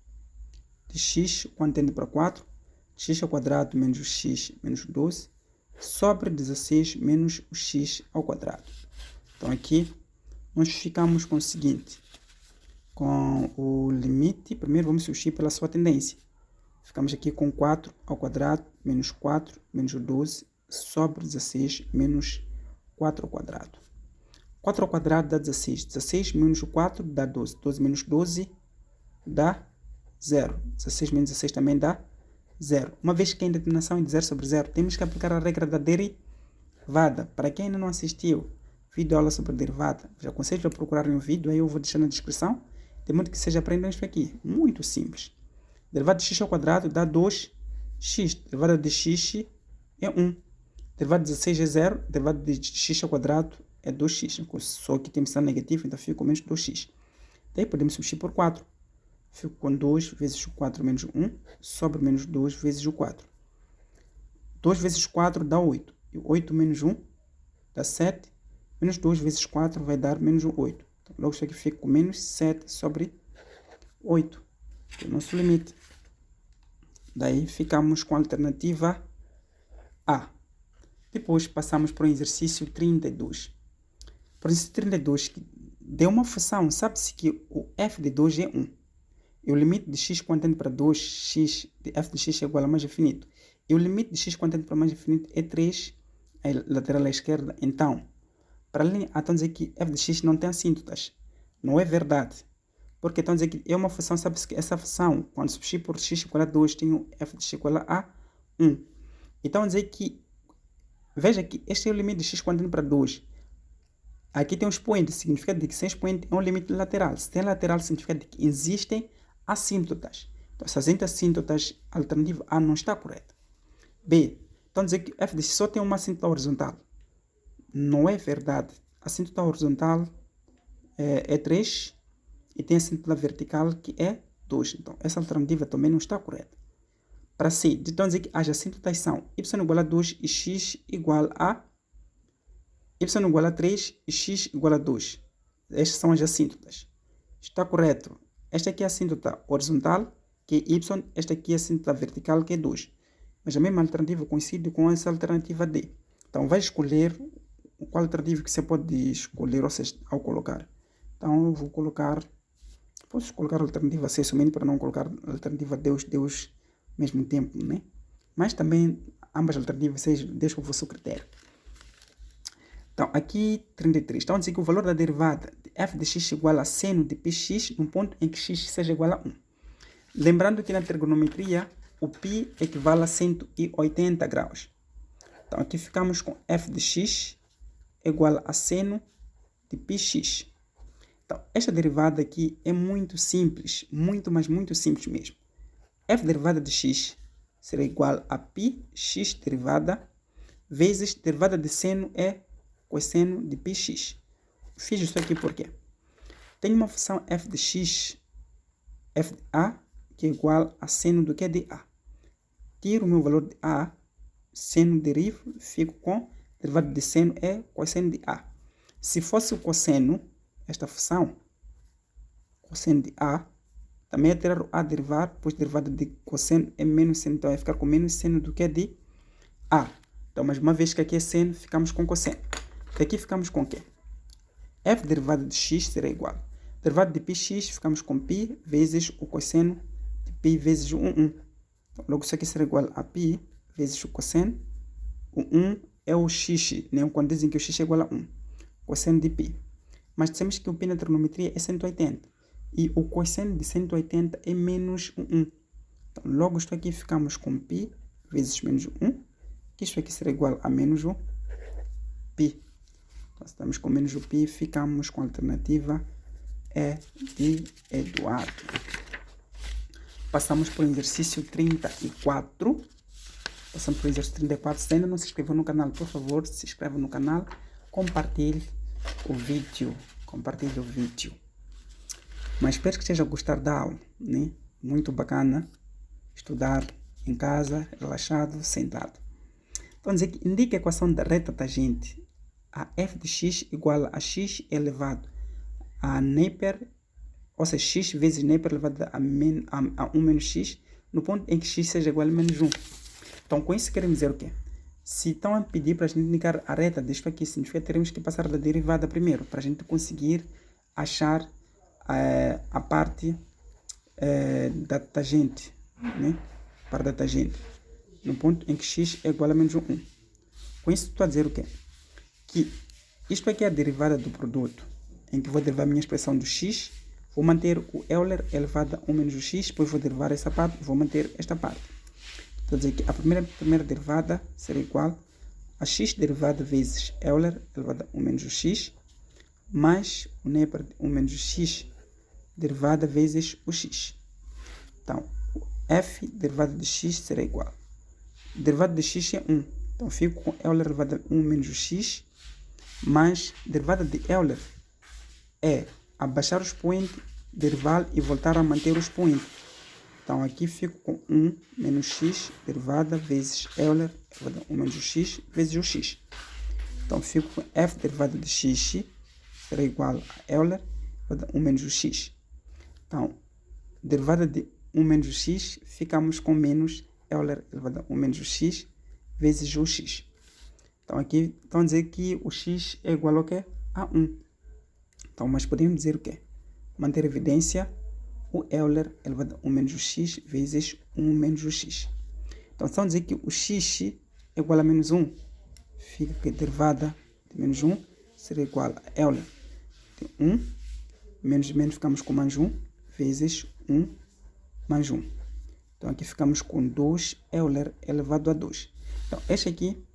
de x quando tende para 4 de x ao quadrado menos o x menos 12 sobre 16 menos o x ao quadrado. Então, aqui, nós ficamos com o seguinte, com o limite, primeiro vamos substituir pela sua tendência. Ficamos aqui com 4 ao quadrado menos 4 menos 12 sobre 16 menos 4 ao quadrado. 4 ao quadrado dá 16. 16 menos o 4 dá 12. 12 menos 12 dá 0. 16 menos 16 também dá 0. Uma vez que a determinação é de 0 sobre 0, temos que aplicar a regra da derivada. Para quem ainda não assistiu, vídeo aula sobre derivada, já aconselho a procurar um vídeo, aí eu vou deixar na descrição. Tem muito que seja aprendendo isso aqui. Muito simples. Derivada de x ao quadrado dá 2x. Derivada de x é 1. Derivada de 16 é 0. Derivada de x ao quadrado é 2x. Só que tem que estar negativo, então fica com menos 2x. Daí podemos substituir por 4. Fico com 2 vezes o 4 menos 1 sobre menos 2 vezes o 4. 2 vezes 4 dá 8. E 8 menos 1 dá 7. Menos 2 vezes 4 vai dar menos 8. Então, logo isso aqui fica com menos 7 sobre 8. É o nosso limite. Daí ficamos com a alternativa A. Depois passamos para o exercício 32. Para o exercício 32, que deu uma função, sabe-se que o f de 2 é 1. E o limite de x quando tende para 2, x de f de x é igual a mais infinito. E o limite de x quando tende para mais infinito é 3, a lateral à esquerda. Então, para a linha A, estão a dizer que f de x não tem assíntotas. Não é verdade. Porque estão a dizer que é uma função, sabe-se que essa função, quando substituir por x igual a 2, tem o f de x igual a 1. Então, a dizer que, veja que este é o limite de x quando tende para 2. Aqui tem um expoente, significa que sem expoente é um limite lateral. Se tem lateral, significa que existem assíntotas. Então, se existem assíntotas, a alternativa A não está correta. B, então dizer que f de x só tem uma assíntota horizontal. Não é verdade. A assíntota horizontal é 3 e tem a assíntota vertical que é 2. Então, essa alternativa também não está correta. Para C, então dizer que as assíntotas são y igual a 2 e x igual a y igual a 3 e x igual a 2. Estas são as assíntotas. Está correto. Esta aqui é a assíntota horizontal, que é y. Esta aqui é a assíntota vertical, que é 2. Mas a mesma alternativa coincide com essa alternativa D. Então, vai escolher qual alternativa que você pode escolher, ou seja, ao colocar. Então, eu vou colocar... Posso colocar a alternativa C somente para não colocar a alternativa D, ao mesmo tempo, né? Mas também, ambas alternativas, deixa o vosso critério. Então, aqui 33. Então, dizer que o valor da derivada de f de x igual a seno de px num ponto em que x seja igual a 1. Lembrando que na trigonometria, o π equivale a 180 graus. Então, aqui ficamos com f de x igual a seno de px. Então, esta derivada aqui é muito simples, mas muito simples mesmo. F derivada de x será igual a πx derivada vezes derivada de seno é cosseno de πx. Fiz isso aqui porque tenho uma função f de x, f de a, que é igual a seno do que de a. Tiro o meu valor de a, seno derivo, fico com derivada de seno é cosseno de a. Se fosse o cosseno, esta função, cosseno de a, também é tirar o a derivar, pois derivada de cosseno é menos seno, então vai ficar com menos seno do que de a. Então, mais uma vez que aqui é seno, ficamos com cosseno. Daqui ficamos com o quê? F derivada de x será igual. Derivada de πx, ficamos com π vezes o cosseno de π vezes o 1. Então, logo isso aqui será igual a π vezes o cosseno. O 1 é o x, né? Quando dizem que o x é igual a 1. Cosseno de π. Mas dissemos que o π na trigonometria é 180. E o cosseno de 180 é menos o 1. Então, logo isto aqui ficamos com π vezes menos o 1. Que isto aqui será igual a menos o π. Então, se estamos com menos o π, ficamos com a alternativa E de Eduardo. Passamos para o exercício 34. Passamos para o exercício 34. Se ainda não se inscreveu no canal, por favor, se inscreva no canal. Compartilhe o vídeo. Mas espero que esteja a gostar da aula, né? Muito bacana estudar em casa, relaxado, sentado. Então, dizer que indica a equação da reta tangente a f de x igual a x elevado a Napier, ou seja, x vezes Napier elevado a 1 menos x, no ponto em que x seja igual a menos 1. Então, com isso queremos dizer o quê? Se estão a pedir para a gente indicar a reta disto aqui, significa que teremos que passar da derivada primeiro, para a gente conseguir achar a parte da tangente, né? Para da tangente, no ponto em que x é igual a menos 1. Com isso, estou a dizer o quê? Que isto aqui é a derivada do produto, em que vou derivar a minha expressão do x, vou manter o Euler elevado a 1 menos o x, depois vou derivar essa parte, vou manter esta parte. Estou a dizer que a primeira derivada será igual a x derivada vezes Euler elevado a 1 menos o x, mais o Napier de 1 menos o x derivada vezes o x. Então, o f derivada de x será igual. Derivada de x é 1. Então, fico com Euler elevado a 1 menos o x, mais derivada de Euler é abaixar o expoente, derivar e voltar a manter o expoente. Então, aqui fico com 1 menos x derivada vezes Euler elevado a 1 menos o x vezes o x. Então, fico com f derivada de x será igual a Euler elevado a 1 menos o x. Então, derivada de 1 menos o x, ficamos com menos Euler elevado a 1 menos o x vezes o x. Então aqui estão a dizer que o x é igual ao quê? A 1. Então, mas podemos dizer o quê? Manter evidência, o Euler elevado a 1 menos o x vezes 1 menos o x. Então, estão a dizer que o x é igual a menos 1. Fica que a derivada de menos 1 será igual a Euler de 1, menos menos ficamos com mais 1, vezes 1 mais 1. Então, aqui ficamos com 2 Euler elevado a 2. Então, este aqui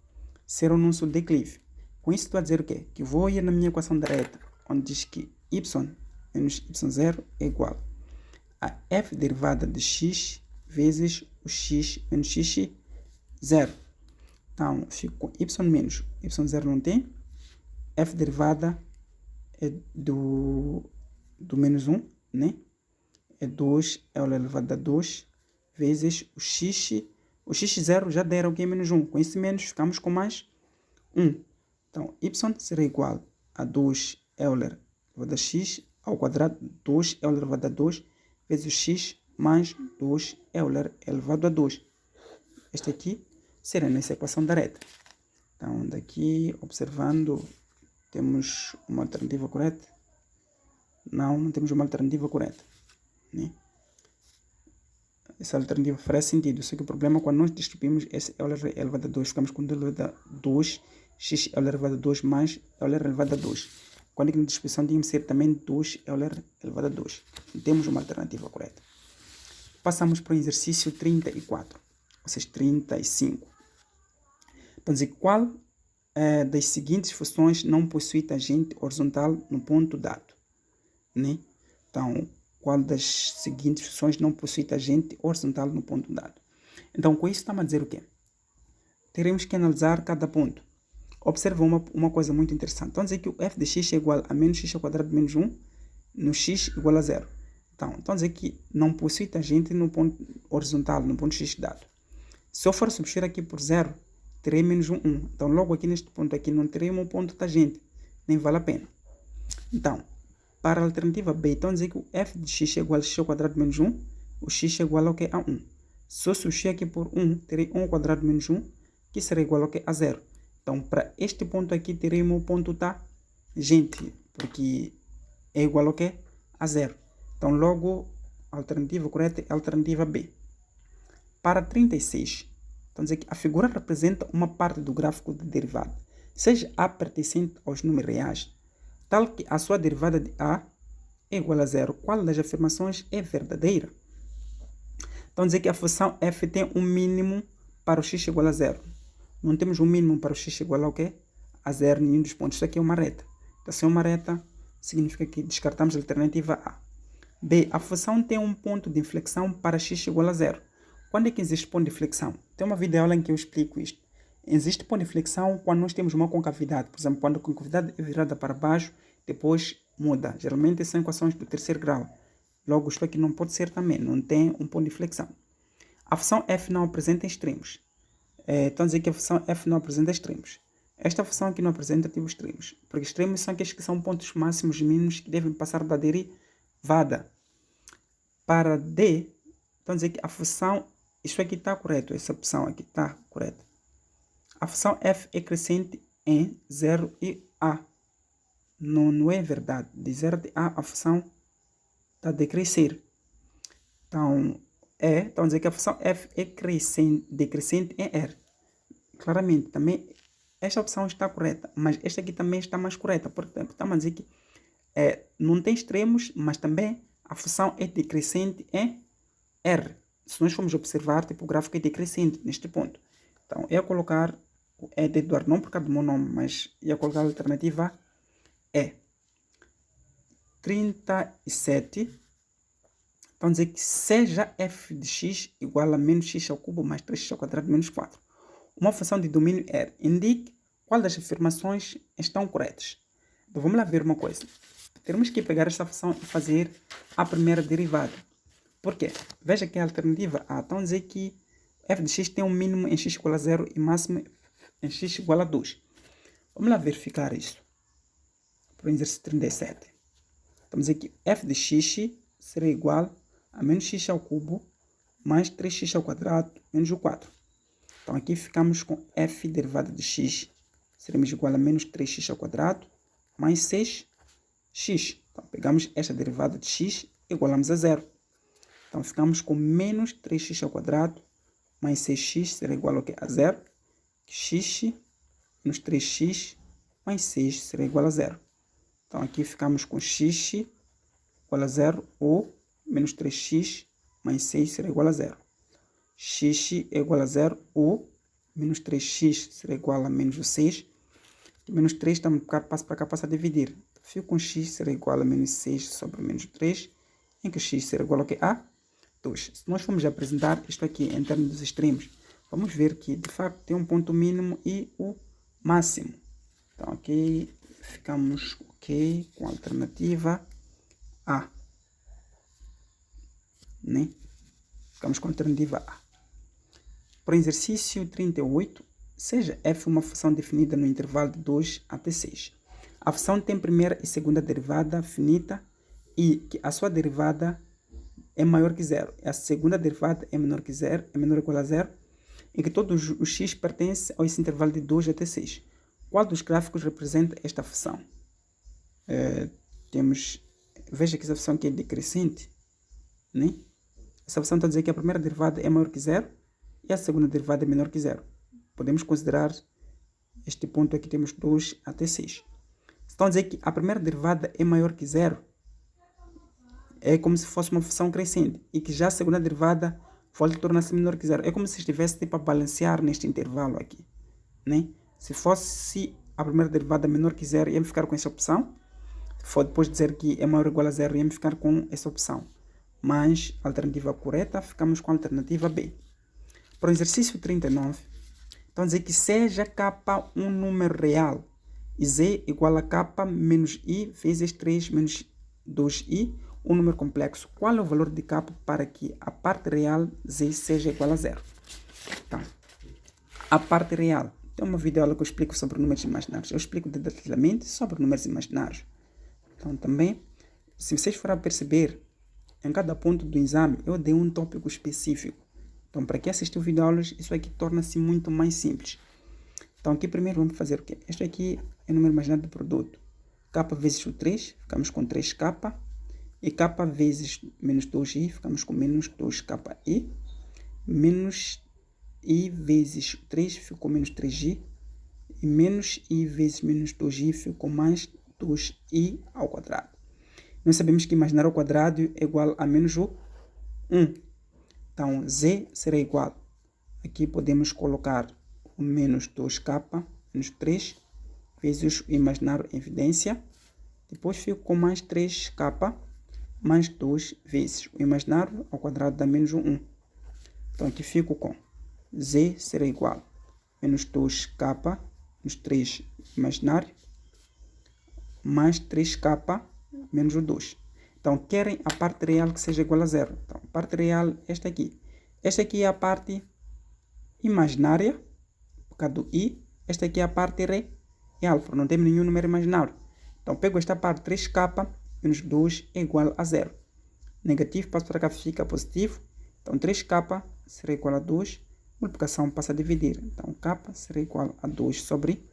será o nosso declive. Com isso, estou a dizer o quê? Que vou ir na minha equação direta, onde diz que y menos y0 é igual a f derivada de x vezes o x menos x0. Então, fico com y menos y0 não tem. F derivada é do menos 1, né? É 2 elevado a 2 vezes o x. O x0 já deram aqui menos 1. Com esse menos, ficamos com mais 1. Então, y será igual a 2 Euler elevado a x ao quadrado, 2 Euler elevado a 2 vezes o x mais 2 Euler elevado a 2. Este aqui será nessa equação direta. Então, daqui, observando, temos uma alternativa correta? Não temos uma alternativa correta, né? Essa alternativa fará sentido, só que o problema é quando nós distribuímos esse Euler elevado a 2, ficamos com 2 elevado a 2, x Euler elevado a 2 mais Euler elevado a 2. Quando aqui na distribuição tinha que ser também 2 Euler elevado a 2. Não temos uma alternativa correta. Passamos para o exercício 34, ou seja, 35. Então, dizer qual das seguintes funções não possui tangente horizontal no ponto dado, né? Então, qual das seguintes funções não possui tangente horizontal no ponto dado? Então, com isso estamos a dizer o quê? Teremos que analisar cada ponto. Observa uma coisa muito interessante. Então, dizer que o f de x é igual a menos x ao quadrado de menos 1 no x igual a 0. Então dizer que não possui tangente no ponto horizontal, no ponto x dado. Se eu for substituir aqui por 0, terei menos 1. Então, logo aqui neste ponto aqui não terei um ponto tangente. Nem vale a pena. Então, para a alternativa B, então dizer que o f de x é igual a x ao quadrado de menos 1, o x é igual ao que? A 1. Se eu substituir aqui por 1, terei 1 ao quadrado de menos 1, que será igual ao que? A 0. Então, para este ponto aqui, teremos o ponto tangente, porque é igual ao que? A 0. Então, logo, a alternativa correta é a alternativa B. Para 36, então dizer que a figura representa uma parte do gráfico de derivada, seja A pertencente aos números reais, tal que a sua derivada de A é igual a 0. Qual das afirmações é verdadeira? Então, dizer que a função f tem um mínimo para o x igual a 0. Não temos um mínimo para o x igual ao quê? A 0 em nenhum dos pontos. Isso aqui é uma reta. Então, se é uma reta, significa que descartamos a alternativa A. B. A função tem um ponto de inflexão para x igual a 0. Quando é que existe ponto de inflexão? Tem uma videoaula em que eu explico isto. Existe ponto de inflexão quando nós temos uma concavidade. Por exemplo, quando a concavidade é virada para baixo, depois muda. Geralmente são equações do terceiro grau. Logo, isto aqui não pode ser também. Não tem um ponto de inflexão. A função f não apresenta extremos. Então, dizer que a função f não apresenta extremos. Esta função aqui não apresenta tipo extremos. Porque extremos são aqueles que são pontos máximos e mínimos que devem passar da derivada. Para D, então dizer que a função, isto aqui está correto, essa opção aqui está correta. A função f é crescente em 0 e A. Não é verdade. De 0 a função está a decrescer. Então, dizer que a função f é decrescente em R. Claramente, também, esta opção está correta, mas esta aqui também está mais correta. Portanto, estamos a dizer que não tem extremos, mas também a função é decrescente em R. Se nós formos observar, tipo, o gráfico é decrescente neste ponto. Então, eu ia colocar o E de Eduardo, não por causa do meu nome, mas ia colocar a alternativa E. 37. Então, dizer que seja f de x igual a menos x ao cubo mais 3x ao quadrado menos 4. Uma função de domínio R. Indique qual das afirmações estão corretas. Então, vamos lá ver uma coisa. Temos que pegar esta função e fazer a primeira derivada. Por quê? Veja que a alternativa A. Então, dizer que f de x tem um mínimo em x igual a 0 e máximo em x igual a 2. Vamos lá verificar isso. Para o exercício 37. Vamos dizer que f de x será igual a menos x ao cubo mais 3x ao quadrado menos o 4. Então, aqui ficamos com f derivada de x seremos igual a menos 3x ao quadrado mais 6x. Então, pegamos esta derivada de x e igualamos a zero. Então, ficamos com menos 3x ao quadrado mais 6x será igual ao que? A zero. X menos 3x mais 6 será igual a zero. Então, aqui ficamos com x igual a zero ou menos 3x mais 6 será igual a zero. X é igual a zero ou menos 3x será igual a menos 6. Menos 3 está a multiplicar, passa para cá, passa a dividir. Fico com x será igual a menos 6 sobre menos 3, em que x será igual ao que? A 2. Se nós formos apresentar isto aqui em termos dos extremos, vamos ver que de facto tem um ponto mínimo e o máximo. Então aqui ficamos ok com a alternativa A. Né? Ficamos com a alternativa A. Para o exercício 38, seja f uma função definida no intervalo de 2 até 6. A função tem primeira e segunda derivada finita e que a sua derivada é maior que zero. A segunda derivada é menor que zero, é menor ou igual a zero, em que todo o x pertence a esse intervalo de 2 até 6. Qual dos gráficos representa esta função? Veja que essa função aqui é decrescente, né? Essa função está a dizer que a primeira derivada é maior que zero e a segunda derivada é menor que zero. Podemos considerar este ponto aqui, temos 2 até 6. Estão a dizer que a primeira derivada é maior que zero, é como se fosse uma função crescente, e que já a segunda derivada volta a tornar-se menor que zero. É como se estivesse tipo a balancear neste intervalo aqui, né? Se fosse a primeira derivada menor que zero, ia ficar com essa opção. Se for depois dizer que é maior ou igual a zero, ia ficar com essa opção. Mas a alternativa correta, ficamos com a alternativa B. Para o exercício 39, então dizer que seja k um número real e z igual a k menos i vezes 3 menos 2i, um número complexo. Qual é o valor de k para que a parte real z seja igual a zero? Então, a parte real. Tem uma videoaula que eu explico sobre números imaginários. Eu explico detalhadamente sobre números imaginários. Então, também, se vocês forem perceber, em cada ponto do exame, eu dei um tópico específico. Então, para quem assistiu videoaulas, isso aqui torna-se muito mais simples. Então, aqui primeiro vamos fazer o quê? Este aqui é o número imaginário do produto. K vezes o 3, ficamos com 3k. E k vezes menos 2i, ficamos com menos 2ki. Menos i vezes 3 ficou menos 3i. E menos i vezes menos 2i ficou mais 2i ao quadrado. Nós sabemos que imaginar ao quadrado é igual a menos o 1. Então, z será igual. Aqui podemos colocar o menos 2k menos 3 vezes o imaginário em evidência. Depois fico com mais 3k mais 2 vezes o imaginário ao quadrado dá menos 1. Então, aqui fico com z será igual a menos 2k menos 3 imaginário mais 3k menos o 2. Então, querem a parte real que seja igual a zero. Então, a parte real é esta aqui. Esta aqui é a parte imaginária, por causa do i. Esta aqui é a parte real, porque não temos nenhum número imaginário. Então, pego esta parte, 3k menos 2 é igual a zero. Negativo, passo para cá, fica positivo. Então, 3k será igual a 2. Multiplicação passa a dividir. Então, k será igual a 2 sobre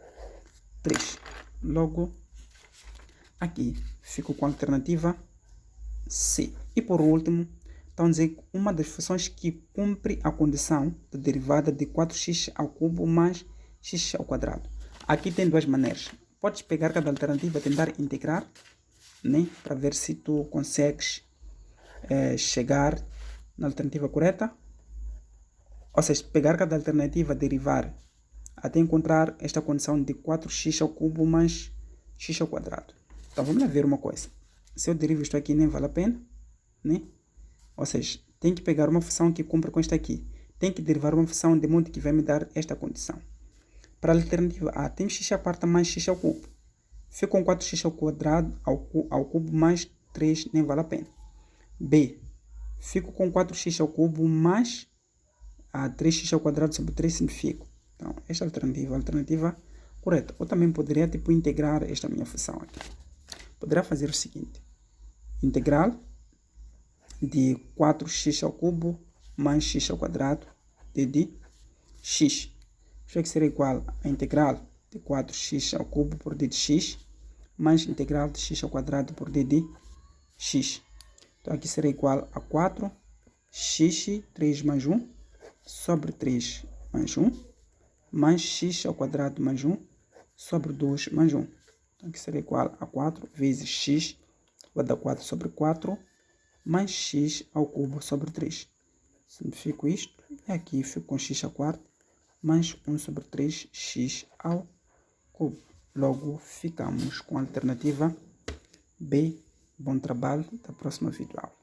3. Logo, aqui, fico com a alternativa C. E por último, então dizer uma das funções que cumpre a condição da derivada de 4x ao cubo mais x ao quadrado. Aqui tem duas maneiras. Podes pegar cada alternativa e tentar integrar, né, para ver se tu consegues chegar na alternativa correta. Ou seja, pegar cada alternativa, derivar, até encontrar esta condição de 4x ao cubo mais x ao quadrado. Então vamos lá ver uma coisa. Se eu derivo isto aqui, nem vale a pena, né? Ou seja, tem que pegar uma função que cumpre com esta aqui. Tem que derivar uma função de modo que vai me dar esta condição. Para a alternativa A, tem x à parte mais x ao cubo. Fico com 4x ao quadrado ao cubo mais 3, nem vale a pena. B, fico com 4x ao cubo mais 3x ao quadrado sobre 3 simplifico. Então, esta é a alternativa correta. Ou também poderia integrar esta minha função aqui. Poderá fazer o seguinte. Integral de 4x ao cubo mais x ao quadrado de x. Isso aqui será igual a integral de 4x ao cubo por d de x, mais integral de x ao quadrado por d de x. Então aqui será igual a 4x, 3 mais 1, sobre 3 mais 1, mais x ao quadrado mais 1, sobre 2 mais 1. Então aqui será igual a 4 vezes x, vai dar 4 sobre 4, mais x ao cubo sobre 3. Simplifico isto, e aqui fico com x ao quarto, mais 1 sobre 3x ao cubo. Logo, ficamos com a alternativa B. Bom trabalho, até a próxima videoaula.